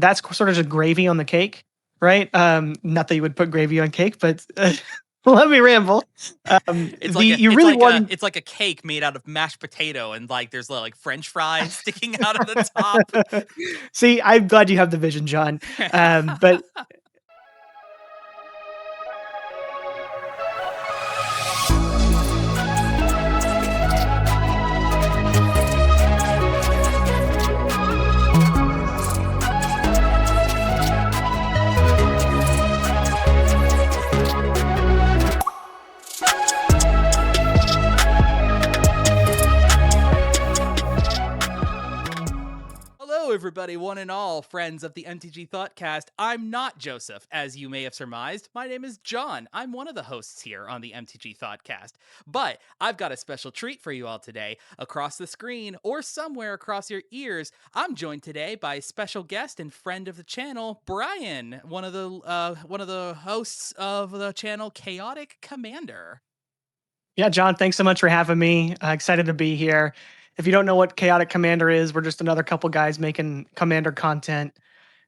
that's sort of just gravy on the cake, right? Not that you would put gravy on cake, but let me ramble. You really want it's like a cake made out of mashed potato, and like there's like French fries sticking out of the top. See, I'm glad you have the vision, John. But Hello, everybody, one and all, friends of the MTG Thoughtcast. I'm not Joseph, as you may have surmised. My name is John. I'm one of the hosts here on the MTG Thoughtcast. But I've got a special treat for you all today. Across the screen, or somewhere across your ears, I'm joined today by special guest and friend of the channel, Brian, one of the hosts of the channel, Chaotic Commander. yeah, John, thanks so much for having me. Excited to be here. If you don't know what Chaotic Commander is, we're just another couple guys making Commander content.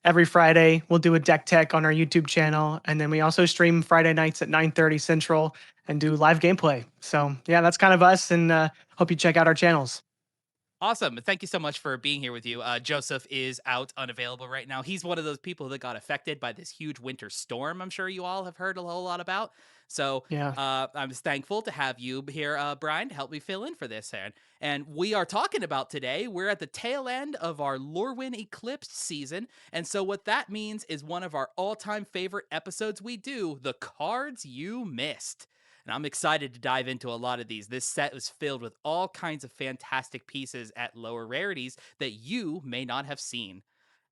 Every Friday, we'll do a deck tech on our YouTube channel, and then we also stream Friday nights at 9:30 Central and do live gameplay. So yeah, that's kind of us, and hope you check out our channels. Awesome. Thank you so much for being here with you. Joseph is out unavailable right now. He's one of those people that got affected by this huge winter storm, I'm sure you all have heard a whole lot about. So Yeah. I'm just thankful to have you here, Brian, to help me fill in for this. And we are talking about today, we're at the tail end of our Lorwyn Eclipsed season. And so what that means is one of our all-time favorite episodes we do, The Cards You Missed. And I'm excited to dive into a lot of these. This set was filled with all kinds of fantastic pieces at lower rarities that you may not have seen.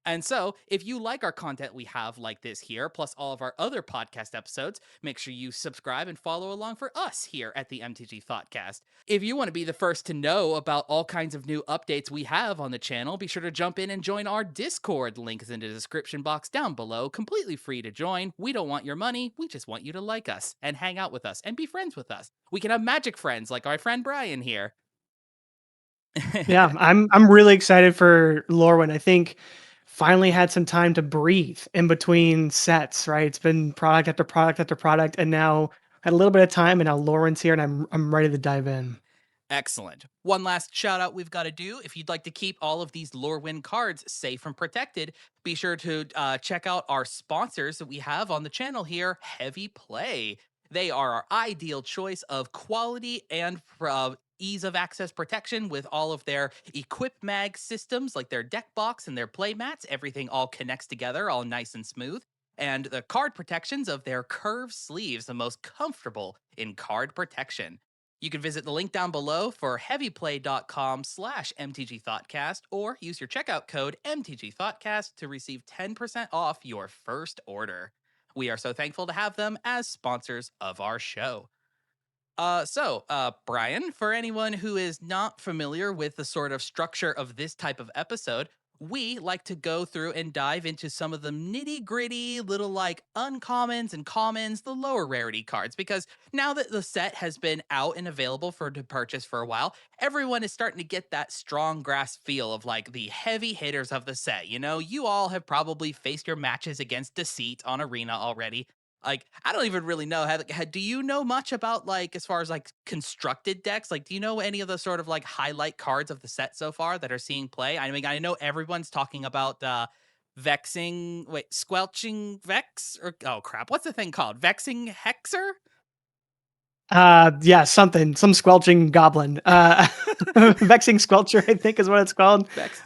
And so, if you like our content we have like this here, plus all of our other podcast episodes, make sure you subscribe and follow along for us here at the MTG Thoughtcast. If you want to be the first to know about all kinds of new updates we have on the channel, be sure to jump in and join our Discord. Link is in the description box down below, completely free to join. We don't want your money, we just want you to like us and hang out with us and be friends with us. We can have magic friends like our friend Brian here. Yeah, I'm really excited for Lorwyn. I think finally had some time to breathe in between sets, right? It's been product after product after product, and now had a little bit of time, and now Lorwyn's here, and I'm ready to dive in. Excellent. One last shout out we've got to do. If you'd like to keep all of these Lorwyn cards safe and protected, be sure to check out our sponsors that we have on the channel here, Heavy Play. They are our ideal choice of quality and ease of access protection with all of their Equip Mag systems, like their deck box and their play mats. Everything all connects together, all nice and smooth. And the card protections of their curved sleeves, the most comfortable in card protection. You can visit the link down below for heavyplay.com/MTGThoughtcast or use your checkout code MTGThoughtcast to receive 10% off your first order. We are so thankful to have them as sponsors of our show. Brian, for anyone who is not familiar with the sort of structure of this type of episode, we like to go through and dive into some of the nitty gritty little like uncommons and commons, the lower rarity cards, because now that the set has been out and available for to purchase for a while, everyone is starting to get that strong grasp feel of like the heavy hitters of the set. You know, you all have probably faced your matches against Deceit on Arena already. Like, I don't even really know. Do you know much about, like, as far as, like, constructed decks? Like, do you know any of the sort of, like, highlight cards of the set so far that are seeing play? I mean, I know everyone's talking about Squelching Vex? Or, oh, crap. What's the thing called? Vexing Hexer? Yeah, some squelching goblin. Vexing Squelcher, I think is what it's called. Vex.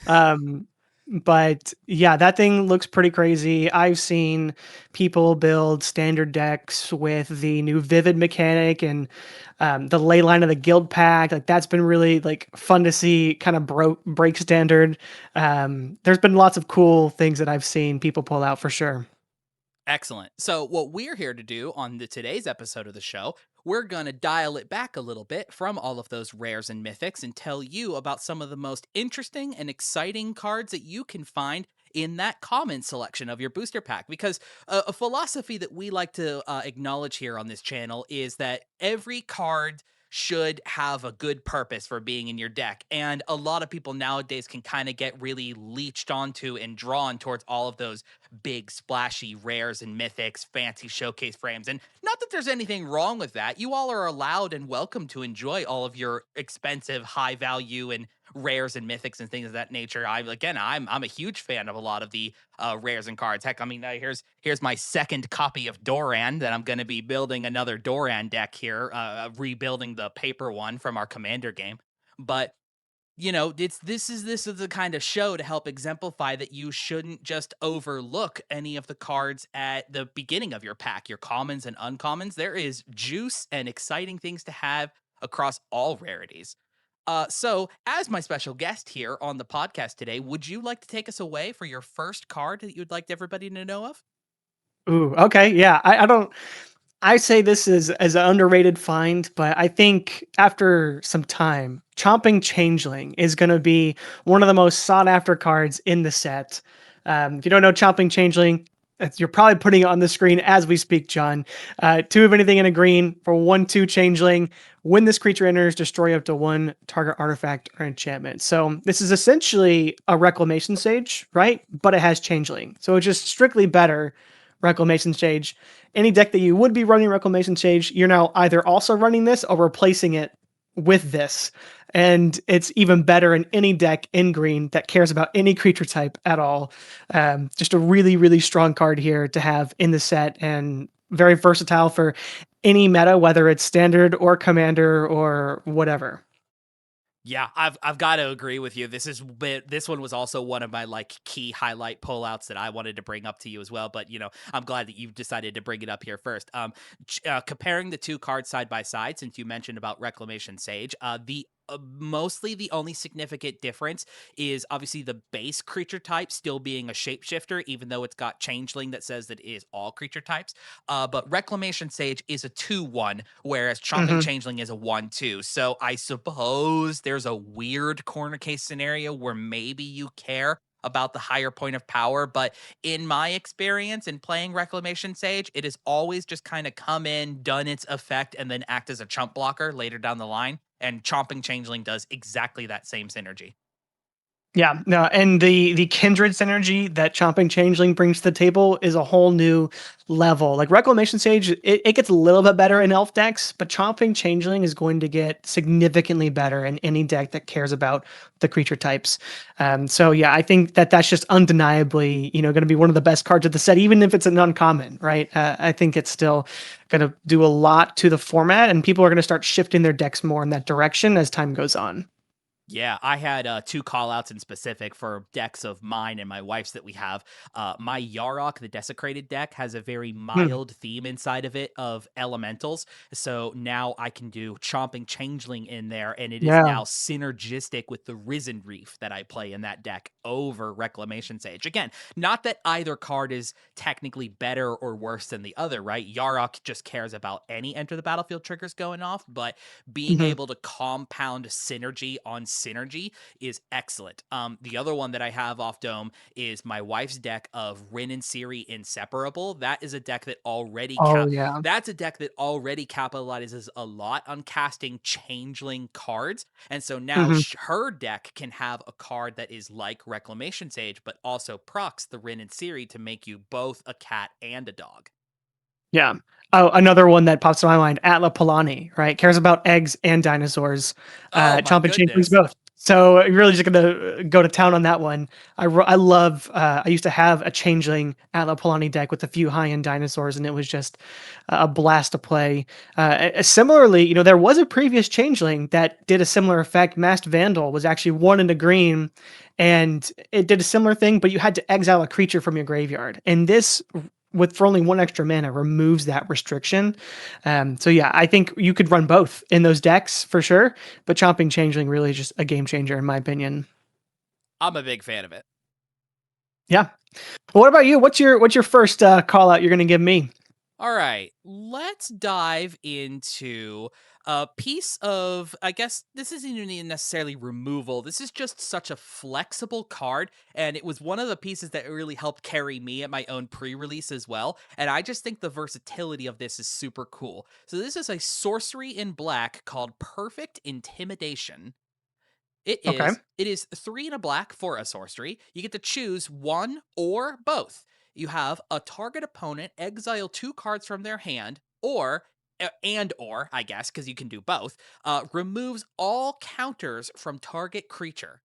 But yeah, that thing looks pretty crazy. I've seen people build standard decks with the new Vivid mechanic and the ley line of the guild pack. Like that's been really like fun to see. Kind of break standard. There's been lots of cool things that I've seen people pull out for sure. Excellent. So, what we're here to do on today's episode of the show, we're going to dial it back a little bit from all of those rares and mythics and tell you about some of the most interesting and exciting cards that you can find in that common selection of your booster pack. Because a philosophy that we like to acknowledge here on this channel is that every card should have a good purpose for being in your deck. And a lot of people nowadays can kind of get really leached onto and drawn towards all of those big, splashy rares and mythics, fancy showcase frames. And not that there's anything wrong with that. You all are allowed and welcome to enjoy all of your expensive, high value and rares and mythics and things of that nature. I'm a huge fan of a lot of the rares and cards. Heck, I mean, here's my second copy of Doran that I'm going to be building another Doran deck here, rebuilding the paper one from our Commander game. But this is the kind of show to help exemplify that you shouldn't just overlook any of the cards at the beginning of your pack, your commons and uncommons. There is juice and exciting things to have across all rarities. So, as my special guest here on the podcast today, would you like to take us away for your first card that you'd like everybody to know of? Ooh, okay, yeah. I don't. I say this is as an underrated find, but I think after some time, Chomping Changeling is going to be one of the most sought after cards in the set. If you don't know Chomping Changeling, you're probably putting it on the screen as we speak, John. Two of anything in a green for 1/2 Changeling. When this creature enters, destroy up to one target artifact or enchantment. So this is essentially a Reclamation Sage, right? But it has Changeling. So it's just strictly better Reclamation Sage. Any deck that you would be running Reclamation Sage, you're now either also running this or replacing it with this. And it's even better in any deck in green that cares about any creature type at all. Just a really, really strong card here to have in the set and very versatile for any meta, whether it's standard or commander or whatever. Yeah, I've got to agree with you. This one was also one of my like key highlight pullouts that I wanted to bring up to you as well. But I'm glad that you've decided to bring it up here first. Comparing the two cards side by side, since you mentioned about Reclamation Sage, the mostly the only significant difference is obviously the base creature type still being a shapeshifter, even though it's got changeling that says that it is all creature types. But Reclamation Sage is a 2/1, whereas Chomping Hmm. Changeling is a 1/2. So I suppose there's a weird corner case scenario where maybe you care about the higher point of power. But in my experience in playing Reclamation Sage, it has always just kind of come in, done its effect, and then act as a chump blocker later down the line. And Chomping Changeling does exactly that same synergy. Yeah, no, and the kindred synergy that Chomping Changeling brings to the table is a whole new level. Like Reclamation Sage, it gets a little bit better in elf decks, but Chomping Changeling is going to get significantly better in any deck that cares about the creature types. So yeah, I think that that's just undeniably, going to be one of the best cards of the set, even if it's an uncommon, right? I think it's still going to do a lot to the format, and people are going to start shifting their decks more in that direction as time goes on. Yeah, I had two call outs in specific for decks of mine and my wife's that we have. My Yarok, the Desecrated deck, has a very Hmm. mild theme inside of it of elementals. So now I can do Chomping Changeling in there, and it is Yeah. now synergistic with the Risen Reef that I play in that deck over Reclamation Sage. Again, not that either card is technically better or worse than the other, right? Yarok just cares about any enter the battlefield triggers going off, but being Hmm. able to compound synergy on synergy is excellent. The other one that I have off Dome is my wife's deck of Rin and Siri Inseparable. That is a deck that Oh yeah. that's a deck that already capitalizes a lot on casting changeling cards. And so now Hmm. her deck can have a card that is like Reclamation Sage, but also procs the Rin and Siri to make you both a cat and a dog. Yeah. Oh, another one that pops to my mind, Atla Palani, right? Cares about eggs and dinosaurs. Oh my Chomping Changelings goodness. both. So you're really just gonna go to town on that one. I love. I used to have a Changeling Atla Palani deck with a few high end dinosaurs, and it was just a blast to play. Similarly, there was a previous Changeling that did a similar effect. Masked Vandal was actually one in a green, and it did a similar thing, but you had to exile a creature from your graveyard. And this with for only one extra mana removes that restriction. So yeah, I think you could run both in those decks for sure. But Chomping Changeling really is just a game changer in my opinion. I'm a big fan of it. Yeah. Well, what about you? What's your first call out you're going to give me? All right, let's dive into a piece of, I guess this isn't even necessarily removal. This is just such a flexible card. And it was one of the pieces that really helped carry me at my own pre release as well. And I just think the versatility of this is super cool. So, this is a sorcery in black called Perfect Intimidation. Okay. It is 3 and a black for a sorcery. You get to choose one or both. You have a target opponent exile 2 cards from their hand, or and or I guess because you can do both. Removes all counters from target creature.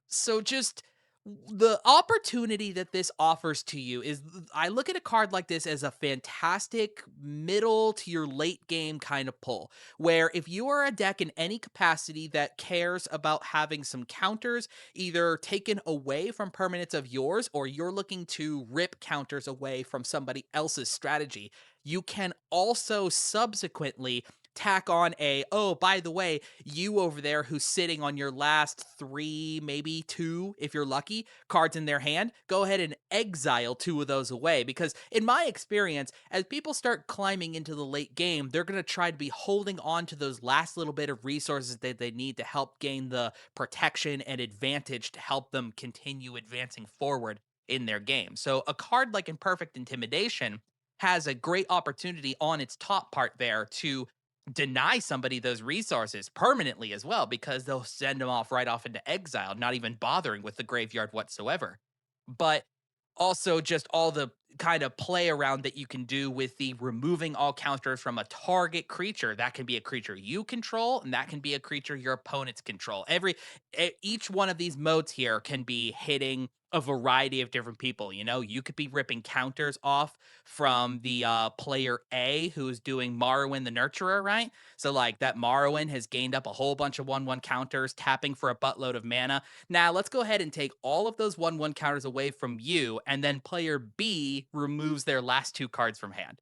So just the opportunity that this offers to you is, I look at a card like this as a fantastic middle to your late game kind of pull, where if you are a deck in any capacity that cares about having some counters either taken away from permanents of yours, or you're looking to rip counters away from somebody else's strategy, you can also subsequently tack on a, oh, by the way, you over there who's sitting on your last 3, maybe 2, if you're lucky, cards in their hand, go ahead and exile 2 of those away. Because in my experience, as people start climbing into the late game, they're going to try to be holding on to those last little bit of resources that they need to help gain the protection and advantage to help them continue advancing forward in their game. So a card like Imperfect Intimidation has a great opportunity on its top part there to deny somebody those resources permanently as well, because they'll send them off right off into exile, not even bothering with the graveyard whatsoever. But also just all the kind of play around that you can do with the removing all counters from a target creature. That can be a creature you control, and that can be a creature your opponents control. Each one of these modes here can be hitting a variety of different people. You know, you could be ripping counters off from the player A who's doing Morrowind the Nurturer, right? So like that Morrowind has gained up a whole bunch of 1/1 counters, tapping for a buttload of mana. Now, let's go ahead and take all of those 1/1 counters away from you, and then player B removes their last 2 cards from hand.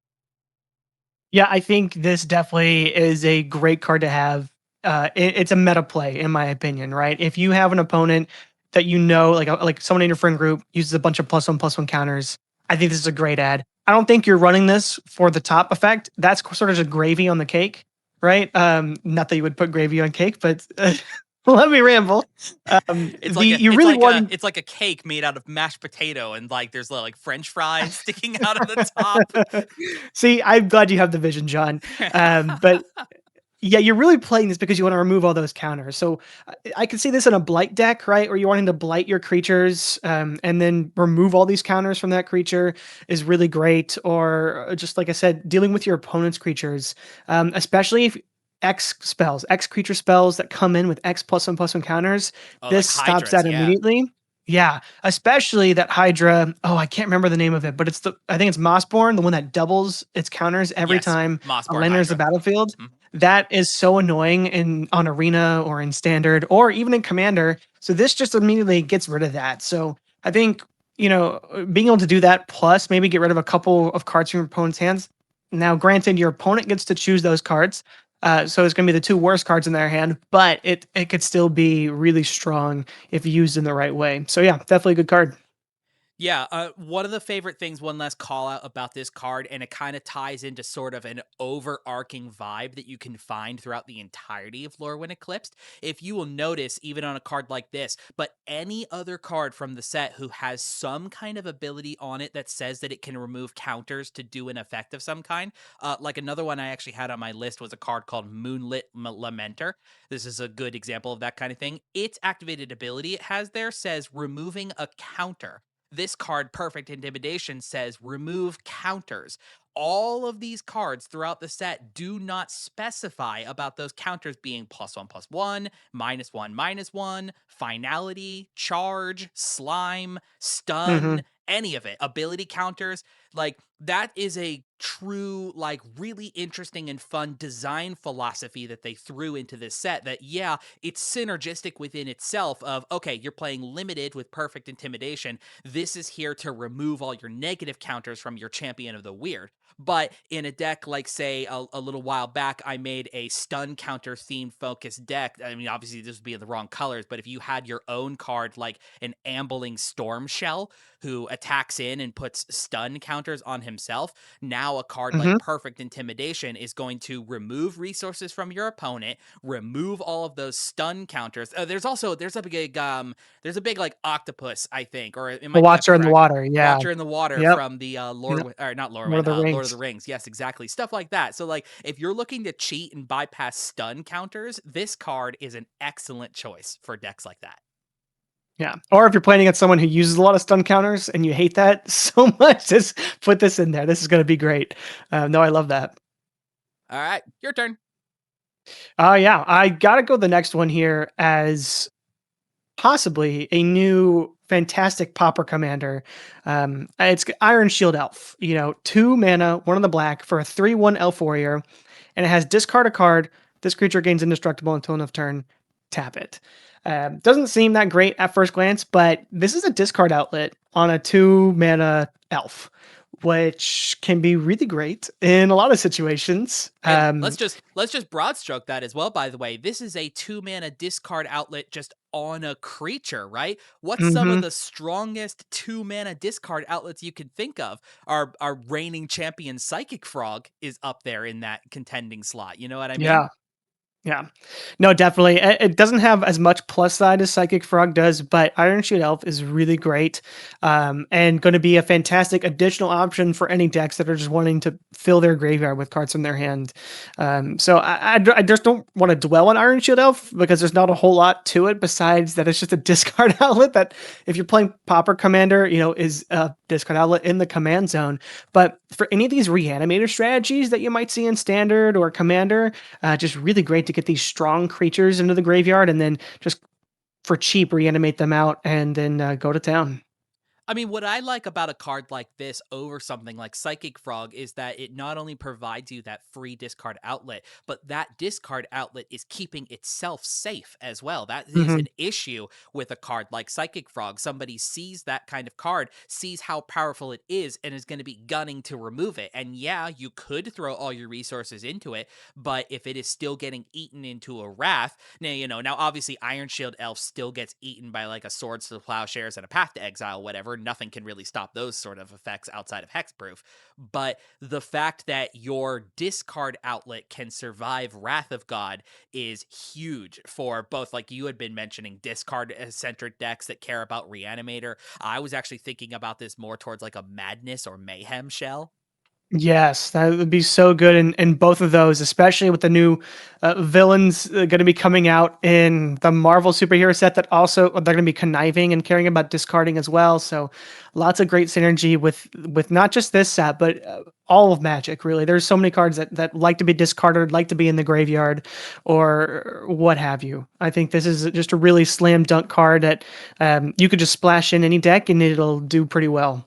Yeah, I think this definitely is a great card to have. It's a meta play, in my opinion, right? If you have an opponent that you know, like someone in your friend group uses a bunch of +1/+1 counters, I think this is a great ad. I don't think you're running this for the top effect. That's sort of just gravy on the cake, right? Not that you would put gravy on cake, but let me ramble. It's The like a you it's really like a want it's like a cake made out of mashed potato, and like there's like French fries sticking out of the top. See, I'm glad you have the vision, John. But yeah, you're really playing this because you want to remove all those counters. So I can see this in a blight deck, right? Where you're wanting to blight your creatures and then remove all these counters from that creature is really great. Or just like I said, dealing with your opponent's creatures, especially if X creature spells that come in with X+1/+1 counters, Oh, this like stops hydras, that yeah. immediately. Yeah, especially that Hydra. Oh, I can't remember the name of it, but I think it's Mossborn, the one that doubles its counters every Yes, time a Mossborn land enters the Hydra. battlefield. Mhm. That is so annoying in on arena or in standard or even in commander. So this just immediately gets rid of that. So I think, being able to do that plus maybe get rid of a couple of cards from your opponent's hands. Now, granted, your opponent gets to choose those cards. So it's going to be the 2 worst cards in their hand, but it could still be really strong if used in the right way. So yeah, definitely a good card. Yeah, one of the favorite things, one last call out about this card, and it kind of ties into sort of an overarching vibe that you can find throughout the entirety of Lorwyn Eclipsed. If you will notice, even on a card like this, but any other card from the set who has some kind of ability on it that says that it can remove counters to do an effect of some kind, like another one I actually had on my list was a card called Lamenter. This is a good example of that kind of thing. Its activated ability it has there says removing a counter. This card, Perfect Intimidation, says remove counters. All of these cards throughout the set do not specify about those counters being +1/+1, -1/-1, finality, charge, slime, Hmm. stun, any of it. Ability counters. Like, that is a true, like, really interesting and fun design philosophy that they threw into this set. That, yeah, it's synergistic within itself of, okay, you're playing limited with Perfect Intimidation. This is here to remove all your negative counters from your Champion of the Weird. But in a deck like, say, a little while back, I made a stun counter themed focused deck. I mean, obviously, this would be in the wrong colors, but if you had your own card like an Ambling Storm Shell who attacks in and puts stun counters on himself. Now a card like Mhm. Perfect Intimidation is going to remove resources from your opponent, remove all of those stun counters. There's a big like octopus, I think, or it The might be a Watcher in the kraken. water, yeah. Watcher in the water Yep, from the yep. or not Lord of Lorwyn, the Lord of the Rings. Rings. Yes, exactly. Stuff like that. So like if you're looking to cheat and bypass stun counters, this card is an excellent choice for decks like that. Yeah, or if you're playing against someone who uses a lot of stun counters and you hate that so much, just put this in there. This is gonna be great. No, I love that. All right, your turn. Yeah, I gotta go the next one here as possibly a new fantastic popper commander. It's Iron Shield Elf. 2 mana, 1 in the black for a 3/1 elf warrior, and it has discard a card. This creature gains indestructible until end of turn. Tap it. Doesn't seem that great at first glance, but this is a discard outlet on a 2 mana elf, which can be really great in a lot of situations. And let's just broad stroke that as well. By the way, this is a 2 mana discard outlet just on a creature, right? What's some of Mhm. the strongest 2 mana discard outlets you can think of? Our reigning champion Psychic Frog is up there in that contending slot. You know what I mean? Yeah. Yeah. No, definitely. It doesn't have as much plus side as Psychic Frog does, but Iron Shield Elf is really great, and going to be a fantastic additional option for any decks that are just wanting to fill their graveyard with cards from their hand. So I just don't want to dwell on Iron Shield Elf because there's not a whole lot to it besides that it's just a discard outlet that if you're playing Pauper Commander, is a discard outlet in the command zone. But for any of these reanimator strategies that you might see in Standard or Commander, just really great to get these strong creatures into the graveyard and then just for cheap reanimate them out and then go to town. I mean, what I like about a card like this over something like Psychic Frog is that it not only provides you that free discard outlet, but that discard outlet is keeping itself safe as well. That is Hmm. an issue with a card like Psychic Frog. Somebody sees that kind of card, sees how powerful it is, and is going to be gunning to remove it. And yeah, you could throw all your resources into it, but if it is still getting eaten into a Wrath, now obviously Iron Shield Elf still gets eaten by like a Swords to the Plowshares and a Path to Exile, whatever. Nothing can really stop those sort of effects outside of Hexproof. But the fact that your discard outlet can survive Wrath of God is huge for both, like you had been mentioning, discard centric decks that care about Reanimator. I was actually thinking about this more towards like a Madness or Mayhem shell. Yes, that would be so good in both of those, especially with the new villains going to be coming out in the Marvel superhero set that also they're going to be conniving and caring about discarding as well. So lots of great synergy with not just this set, but all of Magic, really. There's so many cards that like to be discarded, like to be in the graveyard or what have you. I think this is just a really slam dunk card that you could just splash in any deck and it'll do pretty well.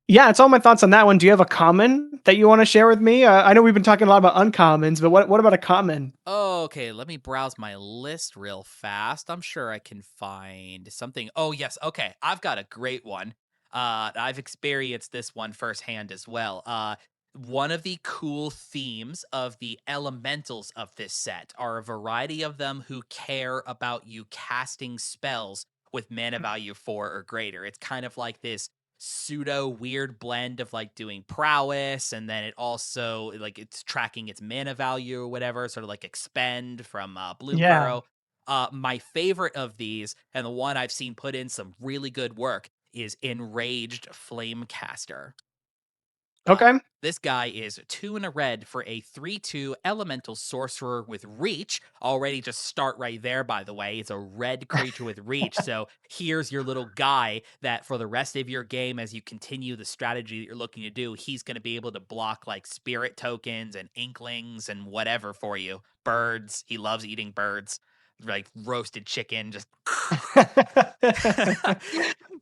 Yeah, it's all my thoughts on that one. Do you have a common that you want to share with me? I know we've been talking a lot about uncommons, but what about a common? Okay, let me browse my list real fast. I'm sure I can find something. Oh, yes. Okay, I've got a great one. I've experienced this one firsthand as well. One of the cool themes of the elementals of this set are a variety of them who care about you casting spells with mana value 4 or greater. It's kind of like this pseudo weird blend of like doing prowess, and then it also like it's tracking its mana value or whatever, sort of like expend from Blue Yeah. Burrow. My favorite of these, and the one I've seen put in some really good work, is Enraged Flamecaster. uh, Okay. this guy is 2 and a red for a 3/2 elemental sorcerer with reach. Already just start right there, by the way. It's a red creature with reach. So here's your little guy that for the rest of your game, as you continue the strategy that you're looking to do, he's going to be able to block like spirit tokens and inklings and whatever for you. Birds. He loves eating birds. Like roasted chicken, just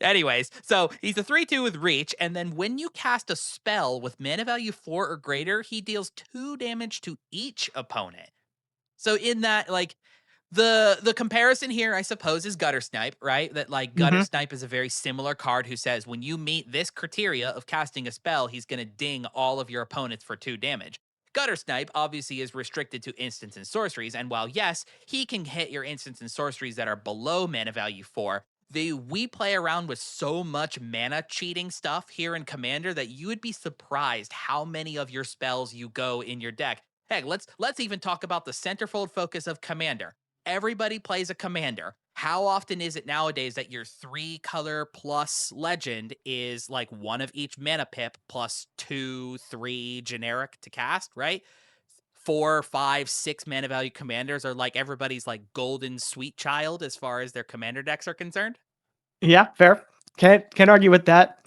anyways, so he's a 3/2 with reach, and then when you cast a spell with mana value 4 or greater, he deals 2 damage to each opponent. So in that, like, the comparison here, I suppose, is Gutter Snipe, right? That like Gutter Hmm. Snipe is a very similar card who says when you meet this criteria of casting a spell, he's gonna ding all of your opponents for 2 damage. Gutter Snipe obviously is restricted to instants and sorceries, and while yes, he can hit your instants and sorceries that are below mana value 4, We play around with so much mana cheating stuff here in Commander that you would be surprised how many of your spells you go in your deck. Heck, let's even talk about the centerfold focus of Commander. Everybody plays a Commander. How often is it nowadays that your 3 color plus legend is like one of each mana pip plus 2, 3 generic to cast, right? 4, 5, 6 mana value commanders are like everybody's like golden sweet child as far as their commander decks are concerned. Yeah, fair. Can't argue with that.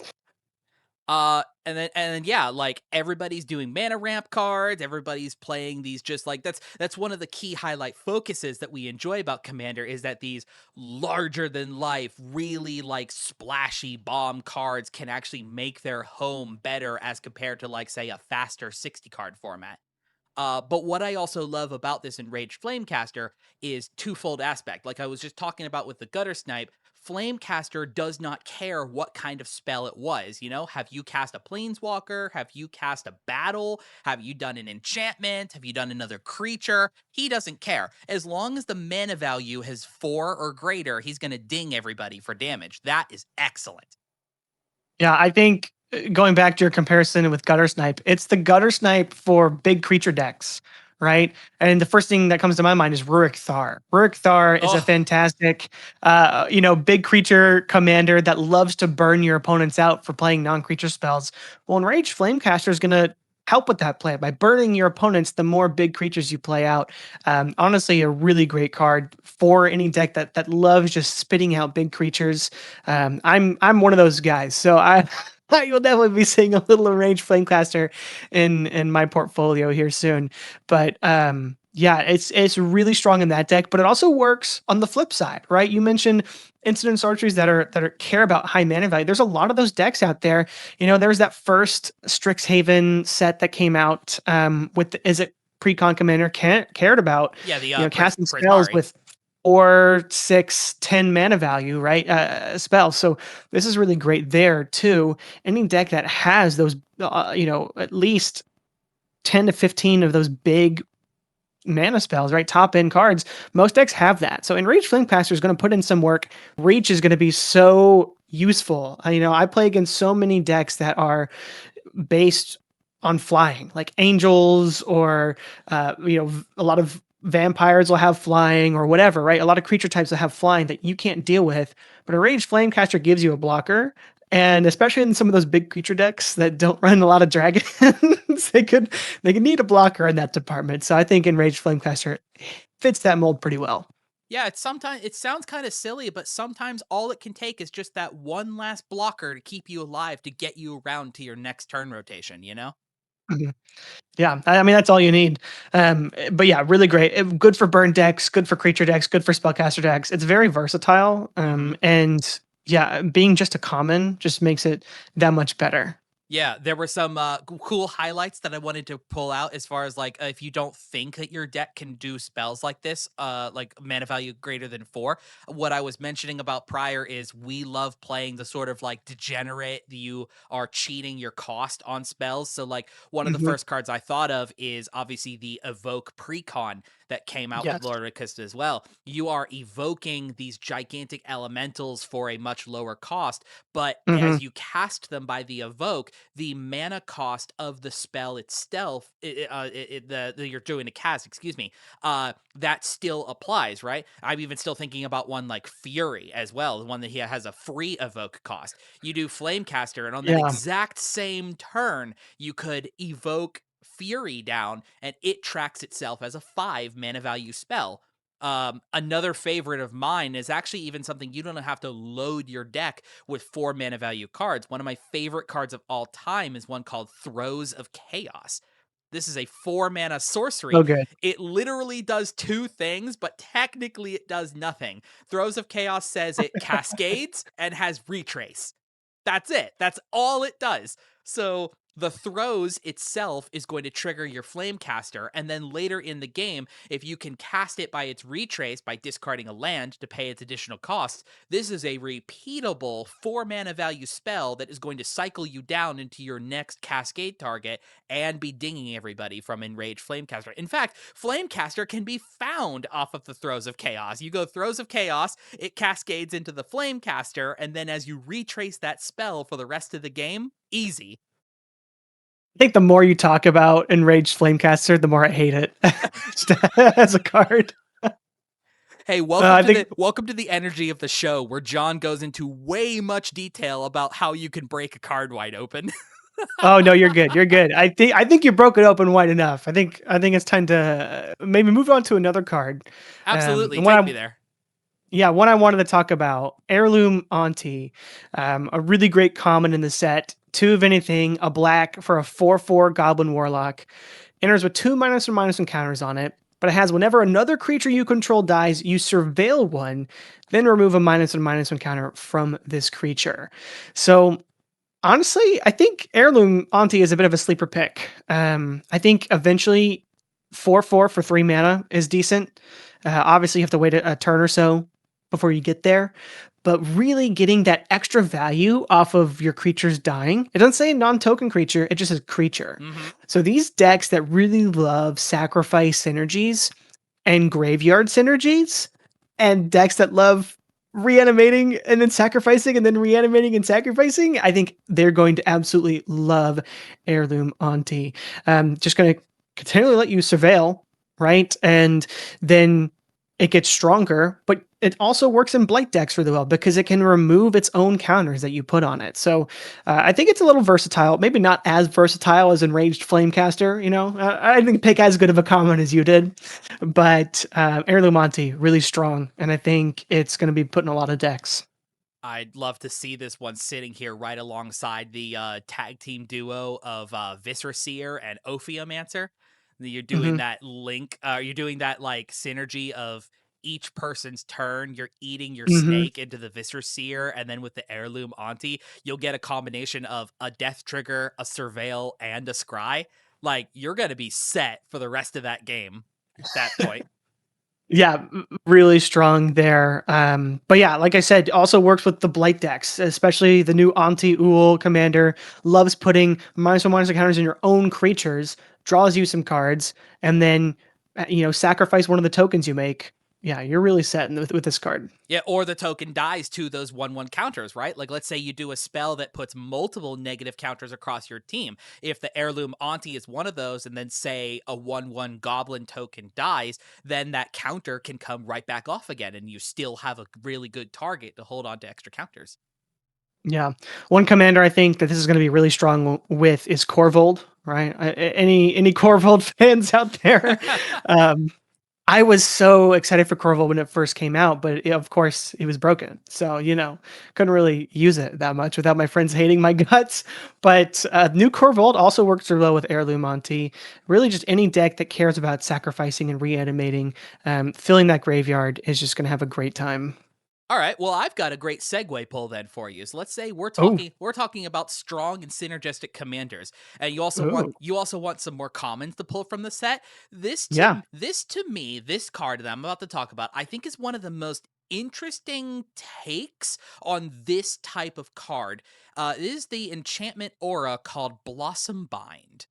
And then yeah, like everybody's doing mana ramp cards, everybody's playing these just like that's one of the key highlight focuses that we enjoy about Commander is that these larger than life, really like splashy bomb cards can actually make their home better as compared to like say a faster 60 card format. But what I also love about this Enraged Flamecaster is twofold aspect. Like I was just talking about with the Gutter Snipe, Flamecaster does not care what kind of spell it was. You know, have you cast a Planeswalker? Have you cast a battle? Have you done an enchantment? Have you done another creature? He doesn't care. As long as the mana value has 4 or greater, he's going to ding everybody for damage. That is excellent. Yeah, I think going back to your comparison with Gutter Snipe, it's the Gutter Snipe for big creature decks, right? And the first thing that comes to my mind is Rurik Thar. Rurik Thar is a Oh, fantastic, big creature commander that loves to burn your opponents out for playing non-creature spells. Well, Enraged Flamecaster is going to help with that play by burning your opponents the more big creatures you play out. Honestly, a really great card for any deck that loves just spitting out big creatures. I'm one of those guys, so I you'll definitely be seeing a little range flamecaster in my portfolio here soon. But yeah, it's really strong in that deck, but it also works on the flip side, right? You mentioned incident sorceries that are care about high mana value. There's a lot of those decks out there. You know, there's that first Strixhaven set that came out with is it Precon Commander cared about, yeah, the casting spells Prismari. with 4, 6, 10 mana value, right? Spells. So this is really great there too. Any deck that has those, at least 10 to 15 of those big mana spells, right? Top end cards. Most decks have that. So Enraged Flamecaster is going to put in some work. Reach is going to be so useful. I play against so many decks that are based on flying, like angels or a lot of vampires will have flying or whatever, right? A lot of creature types will have flying that you can't deal with, but a ranged flamecaster gives you a blocker. And especially in some of those big creature decks that don't run a lot of dragons, they could need a blocker in that department. So I think Enraged Flamecaster fits that mold pretty well. Yeah, it's sometimes it sounds kind of silly, but sometimes all it can take is just that one last blocker to keep you alive to get you around to your next turn rotation, you know? Mhm. Yeah, I mean that's all you need. But yeah, really great. Good for burn decks, good for creature decks, good for spellcaster decks. It's very versatile, Mhm. and yeah, being just a common just makes it that much better. Yeah, there were some cool highlights that I wanted to pull out as far as like if you don't think that your deck can do spells like this, like mana value greater than 4. What I was mentioning about prior is we love playing the sort of like degenerate, you are cheating your cost on spells. So like one of the Hmm. first cards I thought of is obviously the Evoke Precon that came out with Yes. Lorwyn Eclipsed as well. You are evoking these gigantic elementals for a much lower cost, but Hmm. as you cast them by the evoke, the mana cost of the spell itself, the you're doing a cast, excuse me, that still applies, right? I'm even still thinking about one like Fury as well, the one that he has a free evoke cost. You do Flamecaster, and on that Yeah. exact same turn, you could evoke Fury down, and it tracks itself as a 5 mana value spell. Another favorite of mine is actually even something you don't have to load your deck with 4 mana value cards. One of my favorite cards of all time is one called Throes of Chaos. This is a 4 mana So sorcery. good. It literally does 2 things, but technically it does nothing. Throes of Chaos says it cascades and has retrace. That's it. That's all it does. So The throws itself is going to trigger your Flamecaster, and then later in the game, if you can cast it by its retrace by discarding a land to pay its additional costs, this is a repeatable 4 mana value spell that is going to cycle you down into your next Cascade target and be dinging everybody from Enraged Flamecaster. In fact, Flamecaster can be found off of the Throes of Chaos. You go Throes of Chaos, it cascades into the Flamecaster, and then as you retrace that spell for the rest of the game, easy. I think the more you talk about Enraged Flamecaster, the more I hate it as a card. Hey, I think welcome to the energy of the show where John goes into way much detail about how you can break a card wide open. Oh no, you're good. You're good. I think you broke it open wide enough. I think it's time to maybe move on to another card. Absolutely, And what take I me there. Yeah, one I wanted to talk about, Heirloom Auntie, a really great common in the set. 2 of anything, a black for a 4/4 Goblin Warlock. Enters with 2 -1/- encounters on it, but it has whenever another creature you control dies, you surveil one, then remove a -1/- counter from this creature. So honestly, I think Heirloom Auntie is a bit of a sleeper pick. I think eventually 4/4 for 3 mana is decent. Obviously, you have to wait a turn or so before you get there. But really getting that extra value off of your creatures dying. It doesn't say non-token creature, it just says creature. Mm-hmm. So these decks that really love sacrifice synergies and graveyard synergies, and decks that love reanimating and then sacrificing and then reanimating and sacrificing, I think they're going to absolutely love Heirloom Auntie. Just going to continually let you surveil, right? And then it gets stronger, but it also works in blight decks really well because it can remove its own counters that you put on it. So I think it's a little versatile. Maybe not as versatile as Enraged Flamecaster. I didn't pick as good of a common as you did, but Heirloom Auntie really strong, and I think it's going to be put in a lot of decks. I'd love to see this one sitting here right alongside the tag team duo of Viscera Seer and Ophiomancer. You're doing Hmm. that link, you're doing that like synergy of each person's turn. You're eating your Hmm. snake into the Viscera Seer, and then with the Heirloom Auntie, you'll get a combination of a Death Trigger, a Surveil, and a Scry. Like, you're going to be set for the rest of that game at that point. Yeah, really strong there. But yeah, like I said, also works with the blight decks, especially the new Auntie Uul commander. Loves putting -1/- counters in your own creatures, draws you some cards, and then sacrifice one of the tokens you make. Yeah, you're really set with this card. Yeah, or the token dies to those 1/1 counters, right? Like, let's say you do a spell that puts multiple negative counters across your team. If the Heirloom Auntie is one of those, and then say a 1/1 Goblin token dies, then that counter can come right back off again, and you still have a really good target to hold on to extra counters. Yeah. One commander I think that this is going to be really strong with is Corvold, right? Any Corvold fans out there? Um, I was so excited for Corvold when it first came out, but of course it was broken. So, couldn't really use it that much without my friends hating my guts. But new Corvold also works really well with Heirloom Auntie. Really, just any deck that cares about sacrificing and reanimating, filling that graveyard is just going to have a great time. All right, well, I've got a great segue pull then for you. So let's say Oh, we're talking about strong and synergistic commanders, and oh, you also want some more commons to pull from the set. yeah. This to me, this card that I'm about to talk about, I think is one of the most interesting takes on this type of card. It is the enchantment aura called Blossom Bind.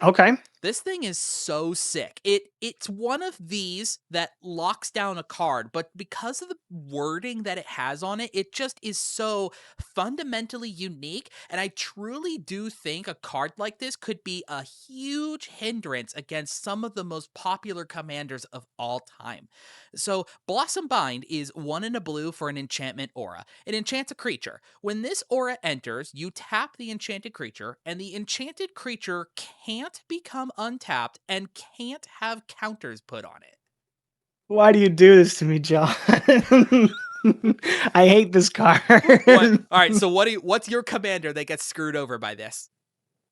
Okay. This thing is so sick. It's one of these that locks down a card, but because of the wording that it has on it, it just is so fundamentally unique. And I truly do think a card like this could be a huge hindrance against some of the most popular commanders of all time. So, Blossom Bind is 1 and a blue for an enchantment aura. It enchants a creature. When this aura enters, you tap the enchanted creature, and the enchanted creature can't become untapped and can't have counters put on it. Why do you do this to me, John? I hate this card. What? All right, so what's your commander that gets screwed over by this?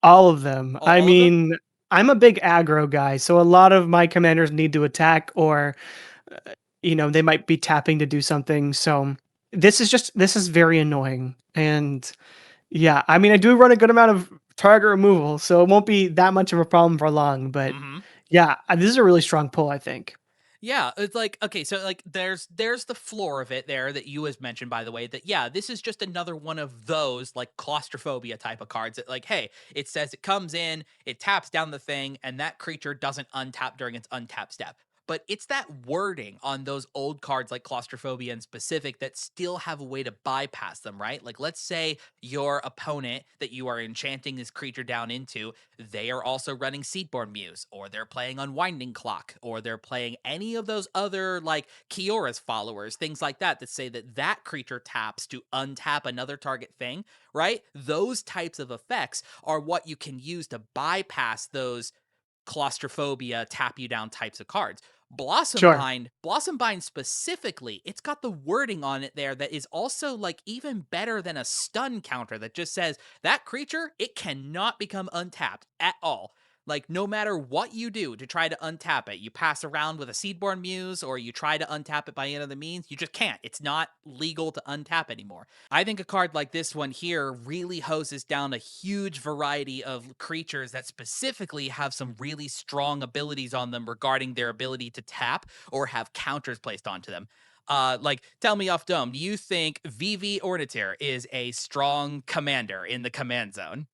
All of them. I All of them? mean, I'm a big aggro guy, so a lot of my commanders need to attack or they might be tapping to do something. So this is very annoying. And yeah, I mean, I do run a good amount of target removal, so it won't be that much of a problem for long. But Mhm. yeah, this is a really strong pull, I think. Yeah, it's like okay, so like there's the floor of it there that you has mentioned by the way that yeah, this is just another one of those like claustrophobia type of cards that like hey, it says it comes in, it taps down the thing and that creature doesn't untap during its untap step. But it's that wording on those old cards like claustrophobia in specific that still have a way to bypass them, right? Like let's say your opponent that you are enchanting this creature down into, they are also running Seedborn Muse, or they're playing Unwinding Clock, or they're playing any of those other like Kiora's followers, things like that, that say that that creature taps to untap another target thing, right? Those types of effects are what you can use to bypass those claustrophobia, tap you down types of cards. Sure. Blossom Bind specifically, it's got the wording on it there that is also like even better than a stun counter that just says that creature, it cannot become untapped at all. Like no matter what you do to try to untap it, you pass around with a Seedborn Muse or you try to untap it by any other means, you just can't. It's not legal to untap anymore. I think a card like this one here really hoses down a huge variety of creatures that specifically have some really strong abilities on them regarding their ability to tap or have counters placed onto them. Like, tell me off dome, do you think VV Ornithir is a strong commander in the command zone?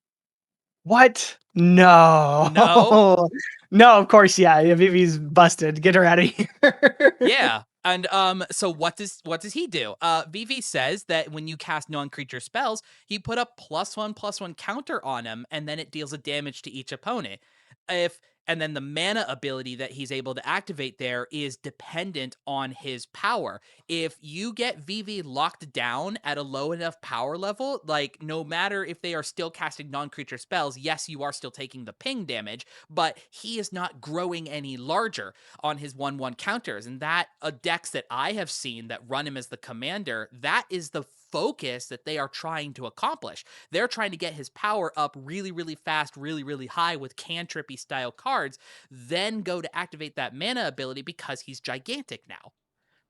What? No. No? No, of course, yeah. If he's busted, get her out of here. Yeah. And so what does he do? VV says that when you cast non-creature spells, he put a +1/+1 counter on him, and then it deals a damage to each opponent. If and then the mana ability that he's able to activate there is dependent on his power. If you get VV locked down at a low enough power level, like no matter if they are still casting non-creature spells, yes, you are still taking the ping damage, but he is not growing any larger on his 1/1 counters. And that decks that I have seen that run him as the commander, that is the focus that they are trying to accomplish. They're trying to get his power up really, really fast, really, really high with cantrippy style cards, then go to activate that mana ability because he's gigantic now,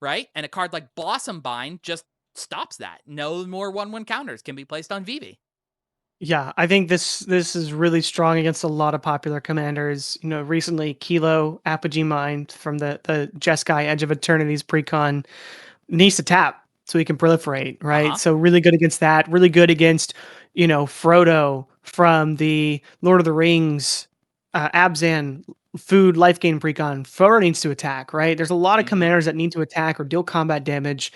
right? And a card like Blossom Bind just stops that. No more 1/1 counters can be placed on Vivi. Yeah, I think this is really strong against a lot of popular commanders. You know, recently Kilo Apogee Mind from the Jeskai Edge of Eternity's precon needs to tap so he can proliferate, Uh right? huh. So really good against that. Really good against, Frodo from the Lord of the Rings, Abzan food life gain precon. Frodo needs to attack, right? There's a lot of Mm hmm. commanders that need to attack or deal combat damage,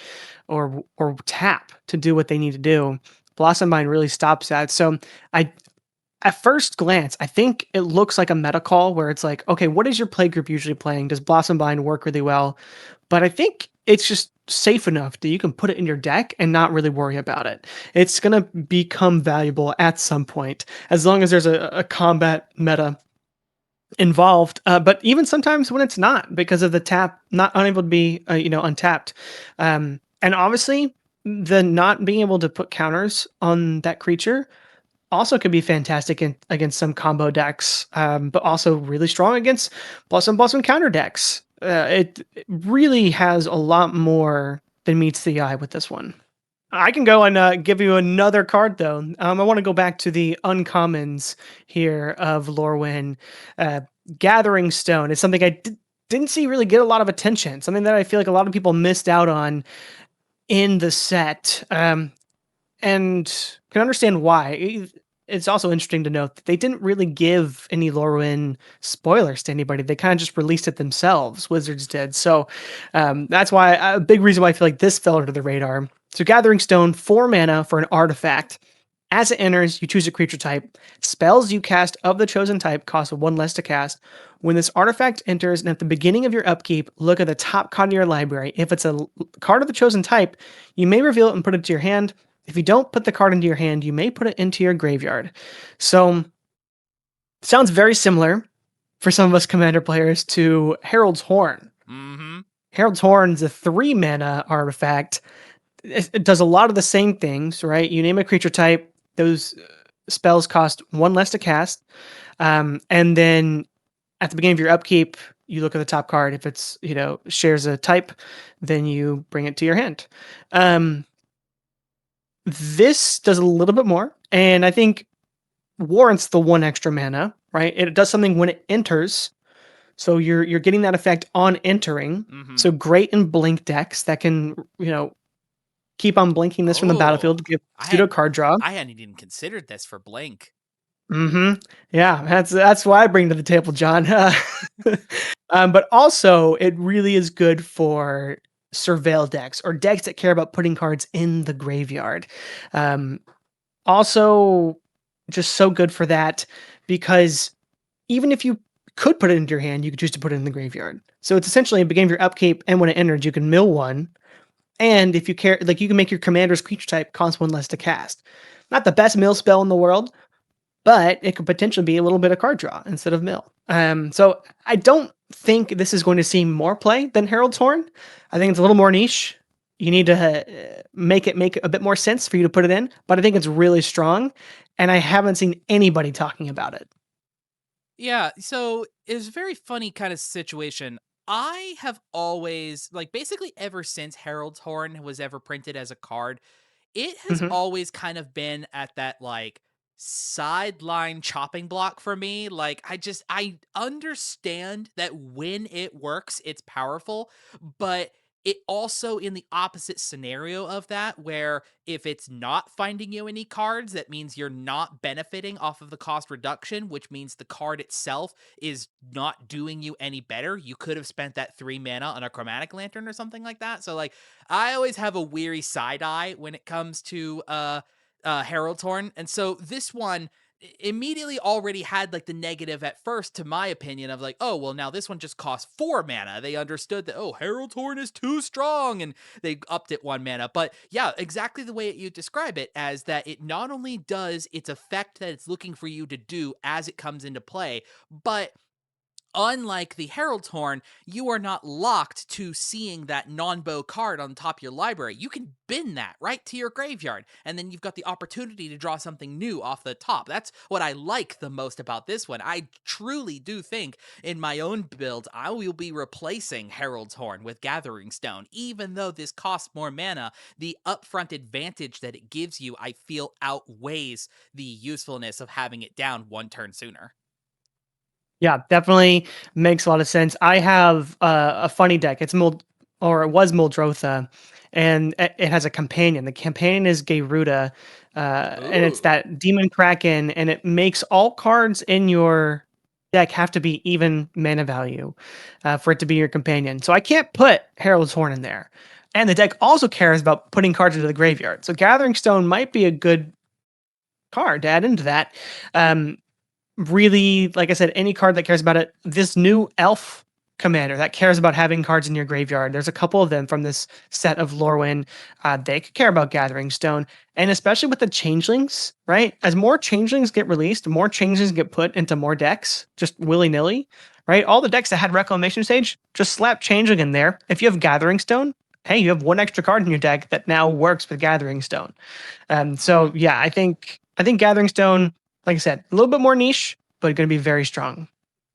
or tap to do what they need to do. Blossom Bind really stops that. So I at first glance, I think it looks like a meta call where it's like, okay, what is your play group usually playing? Does Blossom Bind work really well? But I think it's just safe enough that you can put it in your deck and not really worry about it. It's going to become valuable at some point, as long as there's a combat meta involved. But even sometimes when it's not, because of the tap, not unable to be, untapped. And obviously, the not being able to put counters on that creature also could be fantastic against some combo decks, but also really strong against plus one counter decks. It really has a lot more than meets the eye with this one. I can go and give you another card though. I want to go back to the uncommons here of Lorwyn. Uh, Gathering Stone is something didn't see really get a lot of attention. Something that I feel like a lot of people missed out on in the set. And can understand why. It's also interesting to note that they didn't really give any Lorwyn spoilers to anybody. They kind of just released it themselves. Wizards did. So that's why a big reason why I feel like this fell under the radar. So Gathering Stone, 4 mana for an artifact. As it enters, you choose a creature type. Spells you cast of the chosen type cost 1 less to cast. When this artifact enters and at the beginning of your upkeep, look at the top card of your library. If it's a card of the chosen type, you may reveal it and put it to your hand. If you don't put the card into your hand, you may put it into your graveyard. So, sounds very similar for some of us commander players to Herald's Horn. Mm hmm. Herald's Horn is a 3 mana artifact. It does a lot of the same things, right? You name a creature type, those spells cost 1 less to cast. And then at the beginning of your upkeep, you look at the top card. If it's, shares a type, then you bring it to your hand. This does a little bit more, and I think warrants the 1 extra mana, right? It does something when it enters, so you're getting that effect on entering. Mm-hmm. So great in blink decks that can, keep on blinking this from the Oh, battlefield to give I pseudo had card draw. I hadn't even considered this for Blink. Yeah, that's why I bring to the table, John. But also, it really is good for surveil decks or decks that care about putting cards in the graveyard. Um, Also, just so good for that because even if you could put it into your hand, you could choose to put it in the graveyard. So it's essentially a beginning of your upkeep, and when it enters, you can mill one. And if you care, like you can make your commander's creature type cost 1 less to cast. Not the best mill spell in the world, but it could potentially be a little bit of card draw instead of mill. So I don't think this is going to see more play than Herald's Horn. I think it's a little more niche. You need to make it make a bit more sense for you to put it in, but I think it's really strong, and I haven't seen anybody talking about it. Yeah, so it's a very funny kind of situation. I have always, like, basically ever since Harold's Horn was ever printed as a card, it has Mhm. always kind of been at that, like, sideline chopping block for me. Like, I understand that when it works, it's powerful, but it also in the opposite scenario of that, where if it's not finding you any cards, that means you're not benefiting off of the cost reduction, which means the card itself is not doing you any better. You could have spent that 3 mana on a chromatic lantern or something like that. So, like, I always have a weary side eye when it comes to Herald's Horn. And so this one immediately already had like the negative at first, to my opinion, of like, oh, well, now this one just costs 4 mana. They understood that, oh, Herald's Horn is too strong, and they upped it 1 mana. But yeah, exactly the way you describe it, as that it not only does its effect that it's looking for you to do as it comes into play, but unlike the Herald's Horn, you are not locked to seeing that non-bow card on top of your library. You can bin that right to your graveyard, and then you've got the opportunity to draw something new off the top. That's what I like the most about this one. I truly do think in my own build, I will be replacing Herald's Horn with Gathering Stone. Even though this costs more mana, the upfront advantage that it gives you, I feel, outweighs the usefulness of having it down 1 turn sooner. Yeah, definitely makes a lot of sense. I have a funny deck. It's Muld, or it was Muldrotha, and it has a companion. The companion is Gayruta, and it's Ooh. that Demon Kraken, and it makes all cards in your deck have to be even mana value for it to be your companion. So I can't put Herald's Horn in there. And the deck also cares about putting cards into the graveyard. So Gathering Stone might be a good card to add into that. Um, Really, like I said, any card that cares about it. This new elf commander that cares about having cards in your graveyard. There's a couple of them from this set of Lorwyn. They could care about Gathering Stone, and especially with the changelings, right? As more changelings get released, more changelings get put into more decks, just willy nilly, right? All the decks that had Reclamation Stage, just slap changeling in there. If you have Gathering Stone, hey, you have 1 extra card in your deck that now works with Gathering Stone. So Mhm. yeah, I think Gathering Stone, like I said, a little bit more niche, but going to be very strong.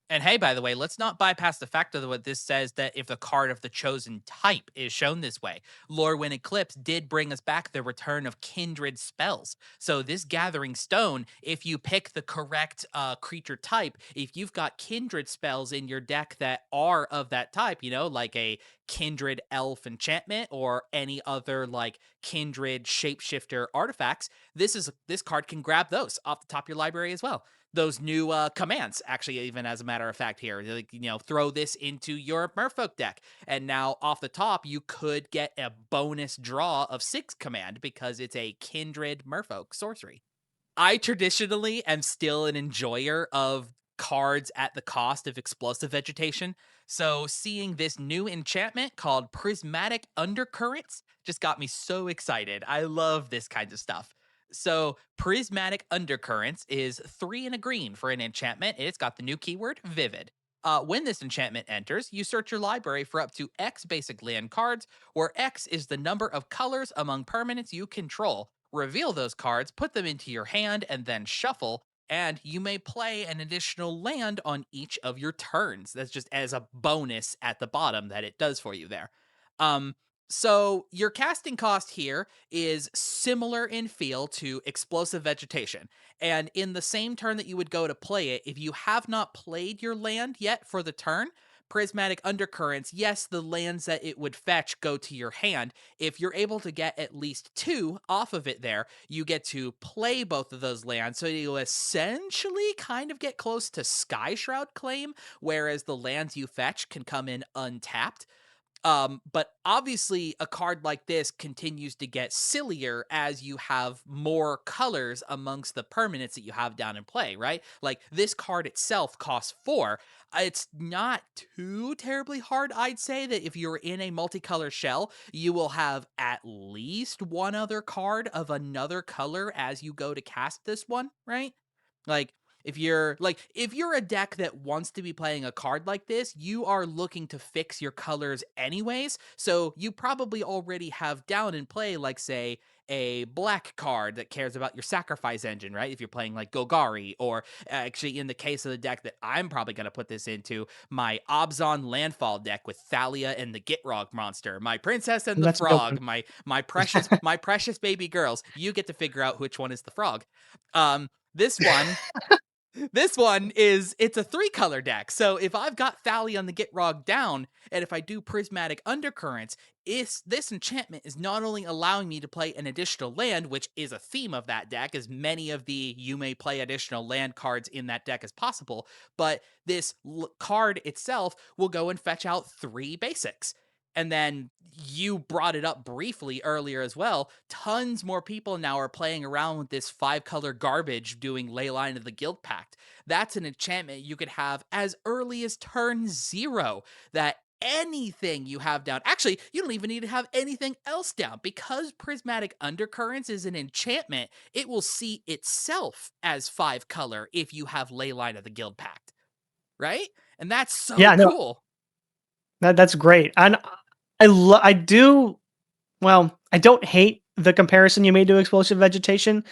And hey, by the way, let's not bypass the fact of what this says, that if the card of the chosen type is shown this way, Lorwyn Eclipsed did bring us back the return of kindred spells. So this Gathering Stone, if you pick the correct creature type, if you've got kindred spells in your deck that are of that type, like a kindred elf enchantment or any other like kindred shapeshifter artifacts, this card can grab those off the top of your library as well. Those new commands, actually, even as a matter of fact, here, like, throw this into your Merfolk deck, and now off the top you could get a bonus draw of 6 command because it's a kindred Merfolk sorcery. I traditionally am still an enjoyer of cards at the cost of explosive vegetation. So seeing this new enchantment called Prismatic Undercurrents just got me so excited. I love this kind of stuff. So Prismatic Undercurrents is 3 and a green for an enchantment. It's got the new keyword Vivid. When this enchantment enters, you search your library for up to X basic land cards, where X is the number of colors among permanents you control. Reveal those cards, put them into your hand, and then shuffle. And you may play an additional land on each of your turns. That's just as a bonus at the bottom that it does for you there. Um, So your casting cost here is similar in feel to explosive vegetation. And in the same turn that you would go to play it, if you have not played your land yet for the turn, prismatic undercurrents, yes, the lands that it would fetch go to your hand. If you're able to get at least 2 off of it there, you get to play both of those lands. So you essentially kind of get close to Sky Shroud Claim, whereas the lands you fetch can come in untapped. But obviously, a card like this continues to get sillier as you have more colors amongst the permanents that you have down in play, right? Like this card itself costs 4. It's not too terribly hard, I'd say, that if you're in a multicolor shell, you will have at least one other card of another color as you go to cast this one, right? Like, if you're a deck that wants to be playing a card like this, you are looking to fix your colors anyways. So you probably already have down in play, like, say, a black card that cares about your sacrifice engine, right? If you're playing like Golgari, or actually in the case of the deck that I'm probably going to put this into, my Obzon Landfall deck with Thalia and the Gitrog monster, my Princess and the That's a good Frog, one. my precious baby girls. You get to figure out which one is the frog. This one it's a 3-color deck. So if I've got Thalia on the Gitrog down, and if I do Prismatic Undercurrents, this enchantment is not only allowing me to play an additional land, which is a theme of that deck, as many of the you may play additional land cards in that deck as possible, but this card itself will go and fetch out 3 basics. And then you brought it up briefly earlier as well. Tons more people now are playing around with this 5-color garbage doing Leyline of the Guild Pact. That's an enchantment you could have as early as turn 0 that anything you have down. Actually, you don't even need to have anything else down because Prismatic Undercurrents is an enchantment. It will see itself as 5-color if you have Leyline of the Guild Pact, right? And that's so Yeah, no, cool. that's great. And I do. Well, I don't hate the comparison you made to explosive vegetation,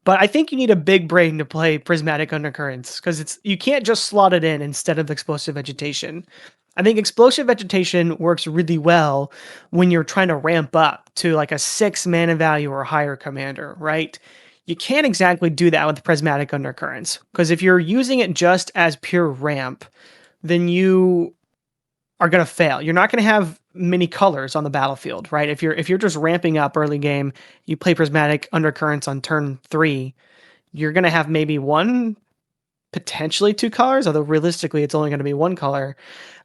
but I think you need a big brain to play prismatic undercurrents because it's you can't just slot it in instead of explosive vegetation. I think explosive vegetation works really well when you're trying to ramp up to like a 6 mana value or higher commander, right? You can't exactly do that with prismatic undercurrents because if you're using it just as pure ramp, then you are going to fail. You're not going to have many colors on the battlefield, right? If you're just ramping up early game, you play prismatic undercurrents on turn 3, you're going to have maybe one, potentially 2 colors, although realistically it's only going to be 1 color.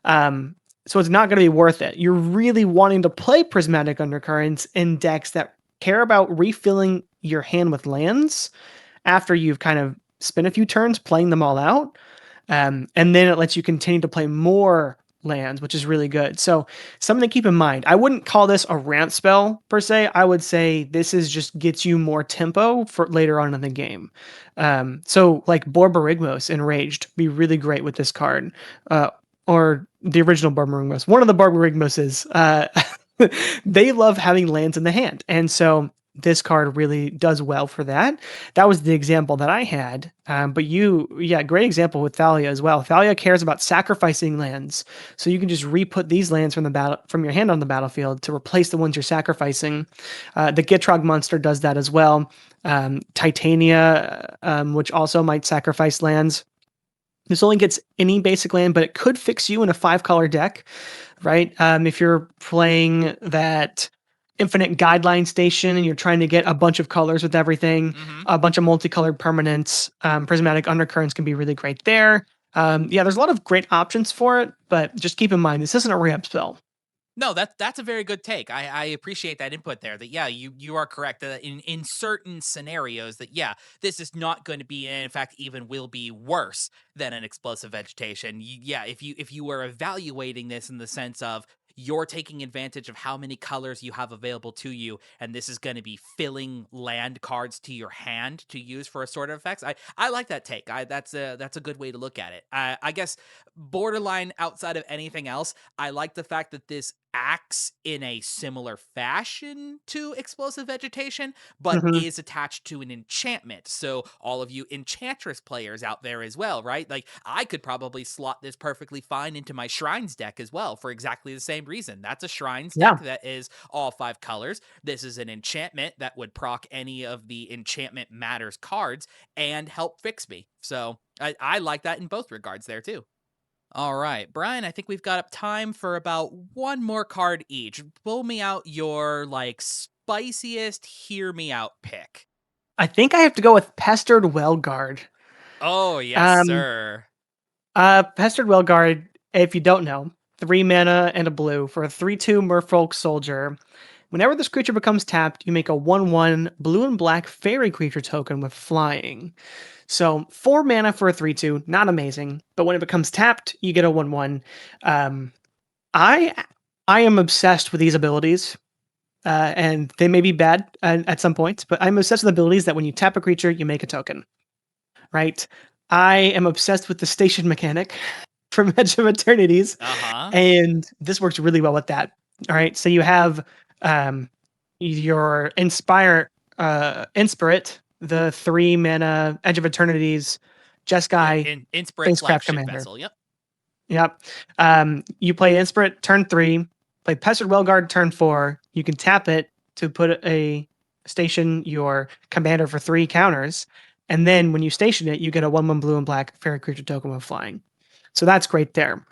So it's not going to be worth it. You're really wanting to play prismatic undercurrents in decks that care about refilling your hand with lands after you've kind of spent a few turns playing them all out. And then it lets you continue to play more lands, which is really good. So something to keep in mind. I wouldn't call this a ramp spell per se. I would say this is just gets you more tempo for later on in the game. So like Borborygmos Enraged be really great with this card. Or the original Borborygmos. One of the Borborygmoses. They love having lands in the hand. And so this card really does well for that. That was the example that I had. But great example with Thalia as well. Thalia cares about sacrificing lands, so you can just re-put these lands from your hand on the battlefield to replace the ones you're sacrificing. The Gitrog monster does that as well. Titania, which also might sacrifice lands. This only gets any basic land, but it could fix you in a 5-color deck, right? If you're playing that infinite guideline station and you're trying to get a bunch of colors with everything, a bunch of multicolored permanents, prismatic undercurrents can be really great there. There's a lot of great options for it, but just keep in mind, this isn't a ramp spell. No, that's a very good take. I appreciate that input there. That yeah, you are correct that in certain scenarios that yeah, this is not going to be, and in fact even will be worse than an explosive vegetation. Yeah, if you were evaluating this in the sense of you're taking advantage of how many colors you have available to you, and this is going to be filling land cards to your hand to use for a sort of effects. I like that take. That's a good way to look at it. I guess borderline outside of anything else, I like the fact that this acts in a similar fashion to explosive vegetation, but Mhm. is attached to an enchantment. So all of you enchantress players out there as well, right? Like I could probably slot this perfectly fine into my shrines deck as well for exactly the same reason. That's a shrines deck Yeah. that is all 5 colors. This is an enchantment that would proc any of the enchantment matters cards and help fix me. So I like that in both regards there too. All right, Brian, I think we've got time for about one more card each. Pull me out your like spiciest hear me out pick. I think I have to go with Pestered Wellguard. Oh, yes, Um, sir. Pestered Wellguard, if you don't know, 3 mana and a blue for a 3/2 Merfolk Soldier. Whenever this creature becomes tapped, you make a 1/1 blue and black fairy creature token with flying. So 4 mana for a 3/2, not amazing, but when it becomes tapped, you get a 1/1. Um, I I am obsessed with these abilities, and they may be bad at some points, but I'm obsessed with abilities that when you tap a creature, you make a token. Right? I am obsessed with the station mechanic from Edge of Eternities, Uh huh. and this works really well with that. All right, so you have um, your Inspirit, the 3 mana Edge of Eternities, Yeah, Jeskai, in Inspirit Spacecraft flagship Commander. vessel. Yep. Yep. You play Inspirit turn 3, play Pestered Wellguard turn 4. You can tap it to put a station your commander for 3 counters, and then when you station it, you get a 1/1 blue and black fairy creature token with flying. So that's great there.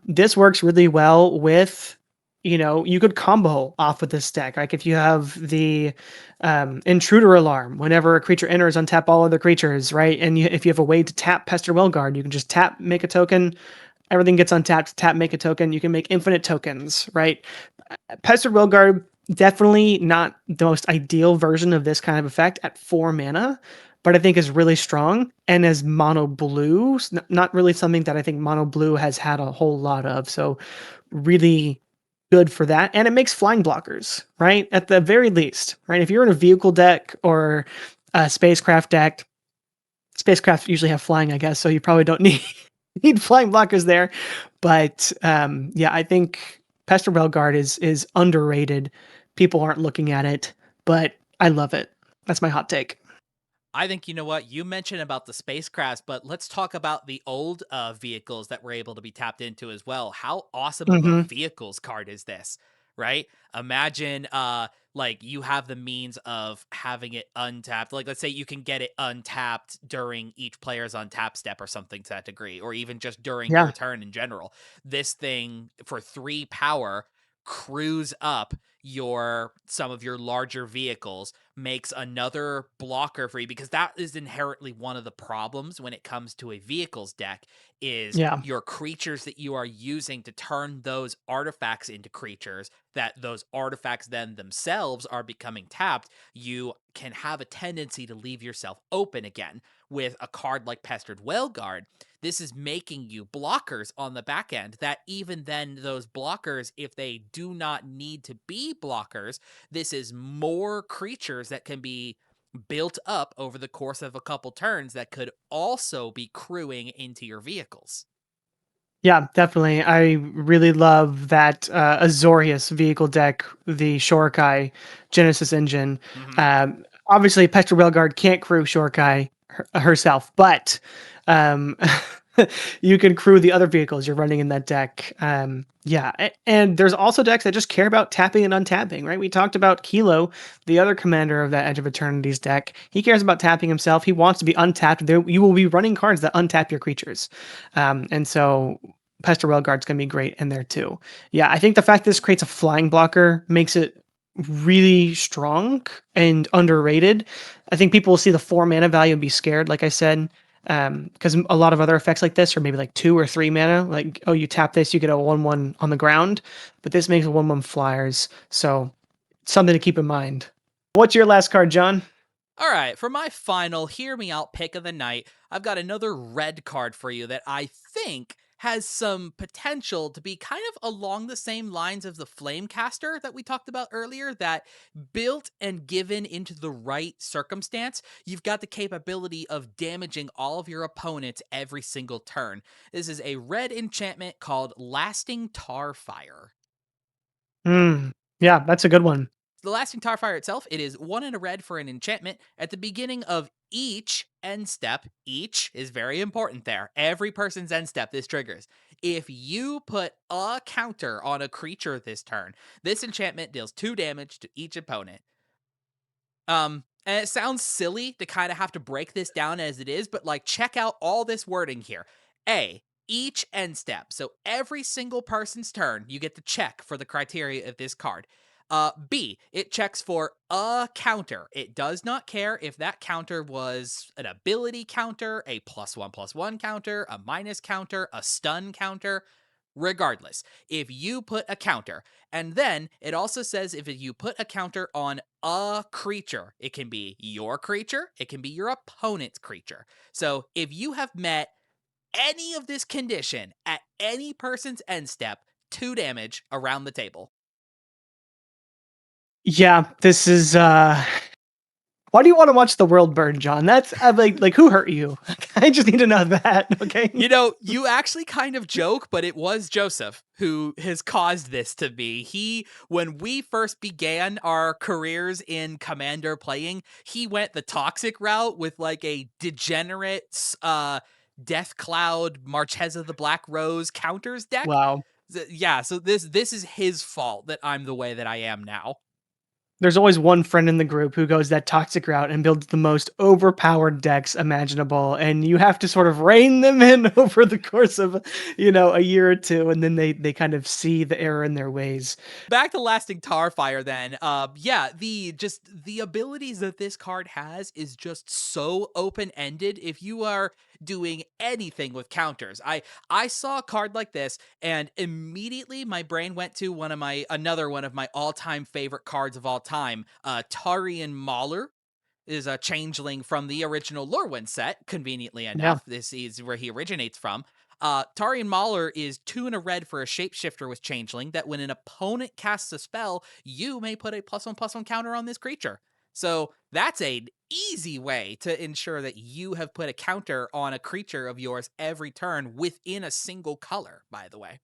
This works really well with, you could combo off with this deck. Like if you have the intruder alarm, whenever a creature enters, untap all other creatures, right? And if you have a way to tap Pester Wellguard, you can just tap, make a token, everything gets untapped, tap, make a token. You can make infinite tokens, right? Pester Wellguard, definitely not the most ideal version of this kind of effect at 4 mana, but I think is really strong. And as mono blue, not really something that I think mono blue has had a whole lot of. So, really good for that. And it makes flying blockers, right? At the very least, right? If you're in a vehicle deck or a spacecraft deck, spacecraft usually have flying, I guess, so you probably don't need need flying blockers there. But yeah, I think Pester Belgard is underrated. People aren't looking at it, but I love it. That's my hot take. I think you know what you mentioned about the spacecrafts, but let's talk about the old vehicles that were able to be tapped into as well. How awesome of a Hmm. vehicles card is this, right? Imagine like you have the means of having it untapped. Like let's say you can get it untapped during each player's untap step or something to that degree, or even just during your Yeah, turn in general. This thing for 3 power crews up your some of your larger vehicles, makes another blocker for you, because that is inherently one of the problems when it comes to a vehicles deck is yeah, your creatures that you are using to turn those artifacts into creatures, that those artifacts then themselves are becoming tapped. You can have a tendency to leave yourself open again. With a card like Pestered Wellguard, this is making you blockers on the back end, that even then those blockers, if they do not need to be blockers, this is more creatures that can be built up over the course of a couple turns that could also be crewing into your vehicles. yeah, definitely. I really love that Azorius vehicle deck, the Shorekai Genesis engine. Hmm. Obviously, Petra Belgard can't crew Shorekai herself, but um, you can crew the other vehicles you're running in that deck. Yeah, and there's also decks that just care about tapping and untapping, right? We talked about Kilo, the other commander of that Edge of Eternities deck. He cares about tapping himself. He wants to be untapped. There, you will be running cards that untap your creatures, and so Pester Wellguard's going to be great in there too. Yeah, I think the fact this creates a flying blocker makes it really strong and underrated. I think people will see the 4 mana value and be scared, like I said, because a lot of other effects like this are maybe like 2 or 3 mana. Like, oh, you tap this, you get a 1/1 on the ground, but this makes a 1/1 flyers. So something to keep in mind. What's your last card, John? All right, for my final hear me out pick of the night, I've got another red card for you that I think has some potential to be kind of along the same lines of the Flamecaster that we talked about earlier, that built and given into the right circumstance, you've got the capability of damaging all of your opponents every single turn. This is a red enchantment called Lasting Tar Fire. Yeah, that's a good one. The Lasting Tarfire itself, it is 1 and a red for an enchantment. At the beginning of each end step, each is very important there. Every person's end step, this triggers. If you put a counter on a creature this turn, this enchantment deals 2 damage to each opponent. And it sounds silly to kind of have to break this down as it is, but like check out all this wording here. A, each end step. So every single person's turn, you get to check for the criteria of this card. B, it checks for a counter. It does not care if that counter was an ability counter, a +1/+1 counter, a minus counter, a stun counter. Regardless, if you put a counter, and then it also says if you put a counter on a creature, it can be your creature, it can be your opponent's creature. So if you have met any of this condition at any person's end step, 2 damage around the table. Yeah, this is why do you want to watch the world burn, John? That's I'm like who hurt you? I just need to know that, okay? You know, you actually kind of joke, but it was Joseph who has caused this to be. When we first began our careers in Commander playing, he went the toxic route with like a degenerate, Death Cloud, Marquez of the Black Rose counters deck. Wow. Yeah, so this is his fault that I'm the way that I am now. There's always one friend in the group who goes that toxic route and builds the most overpowered decks imaginable, and you have to sort of rein them in over the course of, a year or two, and then they kind of see the error in their ways. Back to Lasting Tarfire then. Yeah, the abilities that this card has is just so open-ended. If you are doing anything with counters, I saw a card like this and immediately my brain went to another one of my all-time favorite cards of all time, Tarian Mauler. Is a changeling from the original Lorwyn set, conveniently Yeah. enough. This is where he originates from. Tarian Mauler is 2 and a red for a shapeshifter with changeling that when an opponent casts a spell, you may put a +1/+1 counter on this creature. So that's an easy way to ensure that you have put a counter on a creature of yours every turn within a single color, by the way.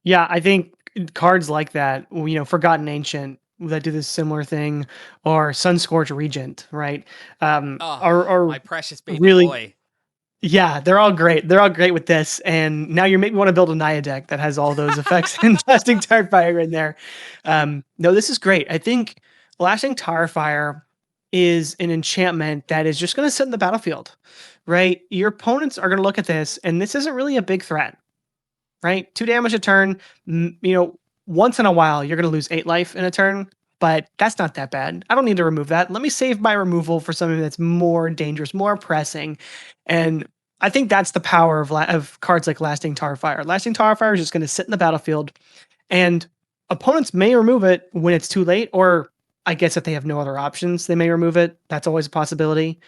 Yeah, I think cards like that, Forgotten Ancient that do this similar thing, or Sunscorch Regent, right? Oh, Are my precious baby really. boy. Yeah, they're all great. They're all great with this, and now you make me want to build a Naya deck that has all those effects and Lasting Tarfire in there. No, this is great. I think Lasting Tarfire is an enchantment that is just going to sit in the battlefield, right? Your opponents are going to look at this, and this isn't really a big threat, right? 2 damage a turn. Once in a while, you're going to lose 8 life in a turn, but that's not that bad. I don't need to remove that. Let me save my removal for something that's more dangerous, more pressing. And I think that's the power of cards like Lasting Tarfire. Lasting Tarfire is just going to sit in the battlefield, and opponents may remove it when it's too late, or I guess if they have no other options, they may remove it. That's always a possibility.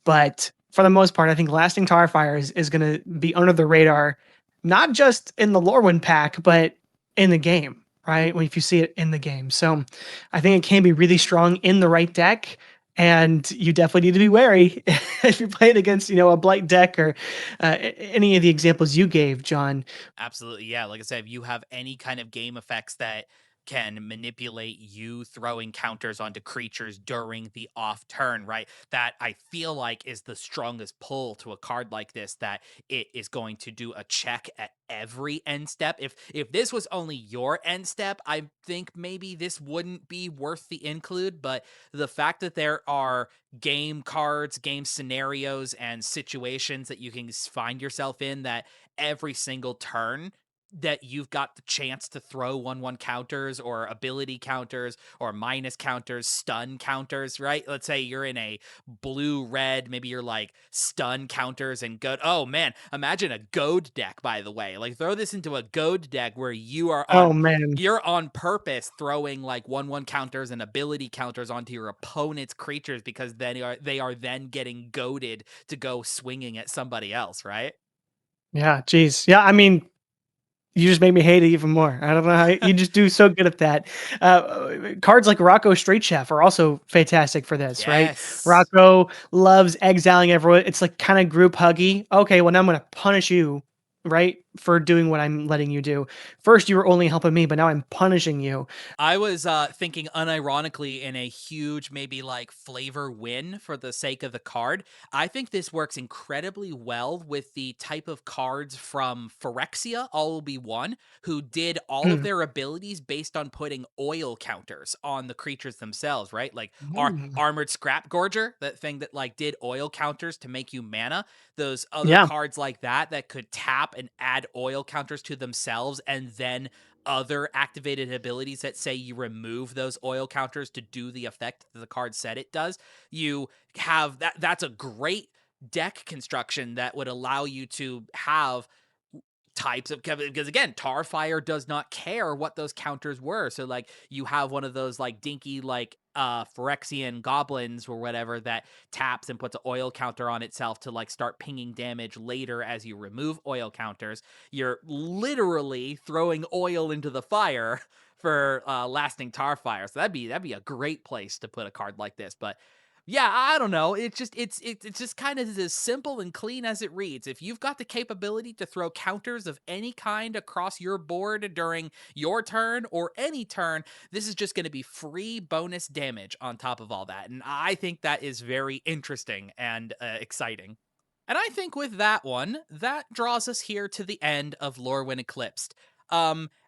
But for the most part, I think Lasting Tarfire is going to be under the radar, not just in the Lorwyn pack, but in the game, right? If you see it in the game. So I think it can be really strong in the right deck. And you definitely need to be wary if you're playing against, a Blight deck or any of the examples you gave, John. Absolutely. Yeah. Like I said, if you have any kind of game effects that can manipulate you throwing counters onto creatures during the off turn, right? That I feel like is the strongest pull to a card like this, that it is going to do a check at every end step. If this was only your end step, I think maybe this wouldn't be worth the include, but the fact that there are game cards, game scenarios and situations that you can find yourself in that every single turn that you've got the chance to throw 1/1 counters or ability counters or minus counters, stun counters, right? Let's say you're in a blue red, maybe you're like stun counters and goad. Oh man, imagine a goad deck, by the way. Like throw this into a goad deck where Oh man. you're on purpose throwing like 1/1 counters and ability counters onto your opponent's creatures because then they are then getting goaded to go swinging at somebody else, right? Yeah, geez. Yeah, I mean, you just made me hate it even more. I don't know how you just do so good at that. Cards like Rocco Straight Chef are also fantastic for this, right? Yes. Rocco loves exiling everyone. It's like kind of group huggy. Okay, well now I'm going to punish you, right? for doing what I'm letting you do. First, you were only helping me, but now I'm punishing you. I was thinking unironically in a huge, maybe like flavor win for the sake of the card. I think this works incredibly well with the type of cards from Phyrexia, All Will Be One, who did all of Mm. their abilities based on putting oil counters on the creatures themselves, right? Like our Mm. Armored Scrap Gorger, that thing that like did oil counters to make you mana. Those other Yeah. cards like that could tap and add oil counters to themselves and then other activated abilities that say you remove those oil counters to do the effect that the card said it does. You have that's a great deck construction that would allow you to have types of, because again, Tarfire does not care what those counters were. So like you have one of those like dinky like Phyrexian goblins or whatever that taps and puts an oil counter on itself to like start pinging damage later as you remove oil counters. You're literally throwing oil into the fire for lasting Tarfire. So that'd be a great place to put a card like this. But yeah, I don't know. It's just kind of as simple and clean as it reads. If you've got the capability to throw counters of any kind across your board during your turn or any turn, this is just going to be free bonus damage on top of all that. And I think that is very interesting and exciting. And I think with that one, that draws us here to the end of Lorwyn Eclipsed.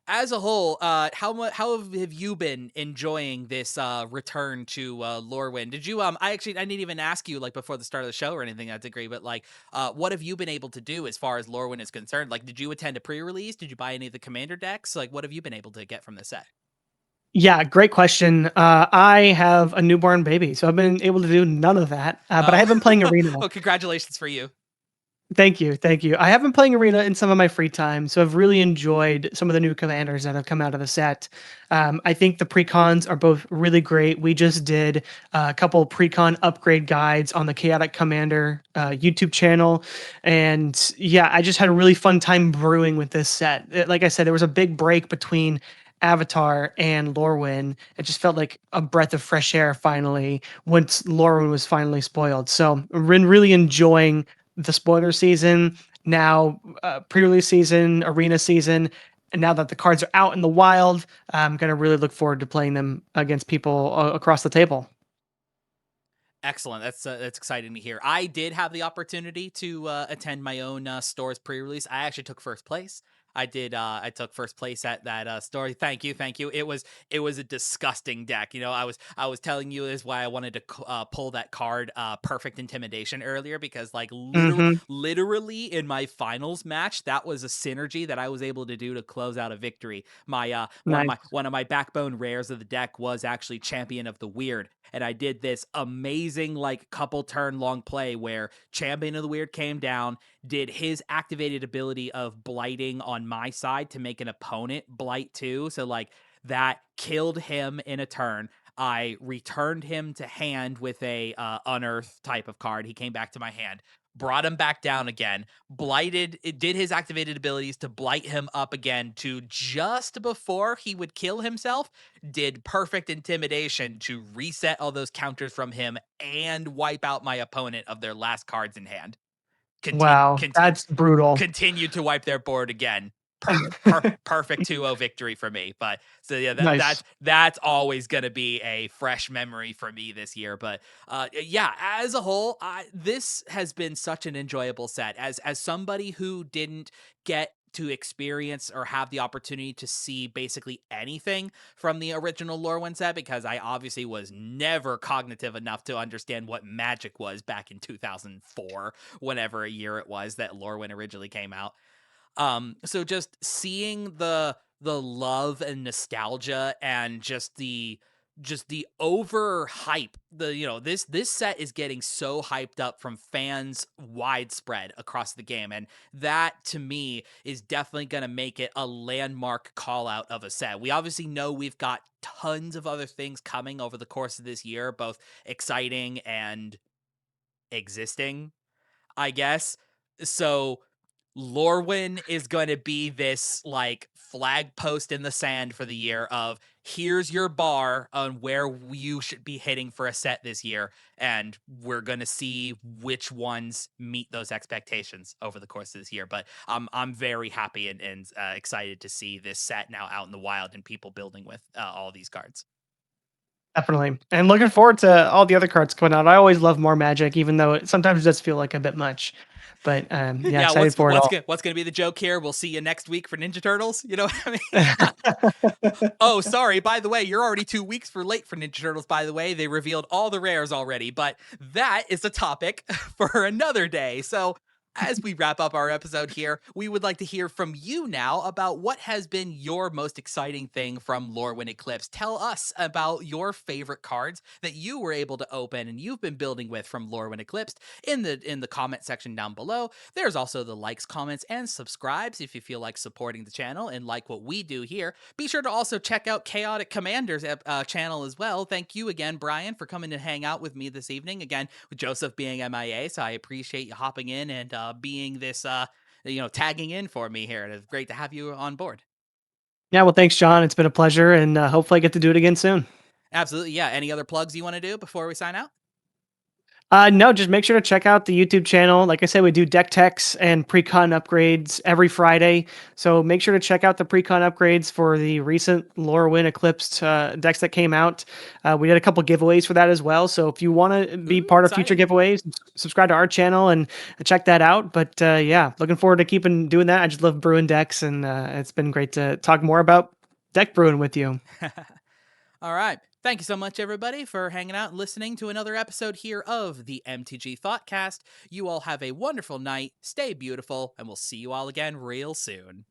As a whole, how have you been enjoying this return to Lorwyn? Did you I didn't even ask you like before the start of the show or anything to that degree, but like what have you been able to do as far as Lorwyn is concerned? Like did you attend a pre-release? Did you buy any of the commander decks? Like what have you been able to get from the set? Yeah, great question. I have a newborn baby, so I've been able to do none of that. But I Oh. have been playing Arena. Well, congratulations for you. Thank you, thank you. I have been playing Arena in some of my free time, so I've really enjoyed some of the new commanders that have come out of the set. I think the precons are both really great. We just did a couple precon upgrade guides on the Chaotic Commander YouTube channel, and yeah, I just had a really fun time brewing with this set. Like I said, there was a big break between Avatar and Lorwyn. It just felt like a breath of fresh air finally once Lorwyn was finally spoiled. So I've been really enjoying the spoiler season, now pre-release season, arena season, and now that the cards are out in the wild, I'm gonna really look forward to playing them against people across the table. Excellent. That's exciting to hear. I did have the opportunity to attend my own store's pre-release. I actually took first place. I did. I took first place at that store. Thank you, thank you. It was a disgusting deck. You know, I was telling you is why I wanted to pull that card, Perfect Intimidation earlier because like Hmm. literally in my finals match, that was a synergy that I was able to do to close out a victory. My Nice. one of my backbone rares of the deck was actually Champion of the Weird, and I did this amazing like couple turn long play where Champion of the Weird came down, did his activated ability of blighting on my side to make an opponent blight too. So like that killed him in a turn. I returned him to hand with a unearth type of card. He came back to my hand, brought him back down again, blighted, it did his activated abilities to blight him up again to just before he would kill himself, did perfect intimidation to reset all those counters from him and wipe out my opponent of their last cards in hand. Continue, Wow, that's brutal. continued to wipe their board again. Perfect 2-0 victory for me. But so yeah, Nice. that's always going to be a fresh memory for me this year. But yeah, as a whole, this has been such an enjoyable set. As somebody who didn't get to experience or have the opportunity to see basically anything from the original Lorwyn set, because I obviously was never cognitive enough to understand what Magic was back in 2004, whenever a year it was that Lorwyn originally came out. So just seeing the love and nostalgia and just the over hype, the this set is getting so hyped up from fans widespread across the game, and that to me is definitely going to make it a landmark call out of a set. We obviously know we've got tons of other things coming over the course of this year, both exciting and existing, I guess. So Lorwyn is going to be this like flag post in the sand for the year of here's your bar on where you should be hitting for a set this year. And we're going to see which ones meet those expectations over the course of this year. But I'm very happy and excited to see this set now out in the wild and people building with all these cards. Definitely. And looking forward to all the other cards coming out. I always love more Magic, even though it sometimes does feel like a bit much. But yeah, Yeah, excited for it all. what's gonna be the joke here? We'll see you next week for Ninja Turtles. You know what I mean? Oh, sorry. By the way, you're already 2 weeks for late for Ninja Turtles. By the way, they revealed all the rares already, but that is a topic for another day. So as we wrap up our episode here, we would like to hear from you now about what has been your most exciting thing from Lorwyn Eclipsed. Tell us about your favorite cards that you were able to open and you've been building with from Lorwyn Eclipsed in the comment section down below. There's also the likes, comments, and subscribes if you feel like supporting the channel and like what we do here. Be sure to also check out Chaotic Commander's channel as well. Thank you again, Brian, for coming to hang out with me this evening. Again, with Joseph being MIA, so I appreciate you hopping in and being this, tagging in for me here. It's great to have you on board. Yeah, well, thanks, John. It's been a pleasure, and hopefully I get to do it again soon. Absolutely. Yeah. Any other plugs you want to do before we sign out? No, just make sure to check out the YouTube channel. Like I said, we do deck techs and pre-con upgrades every Friday. So make sure to check out the pre-con upgrades for the recent Lorwyn Eclipsed decks that came out. We did a couple giveaways for that as well. So if you want to be Ooh, part of future exciting. giveaways, subscribe to our channel and check that out. But yeah, looking forward to keeping doing that. I just love brewing decks, and it's been great to talk more about deck brewing with you. All right. Thank you so much, everybody, for hanging out and listening to another episode here of the MTG Thoughtcast. You all have a wonderful night. Stay beautiful, and we'll see you all again real soon.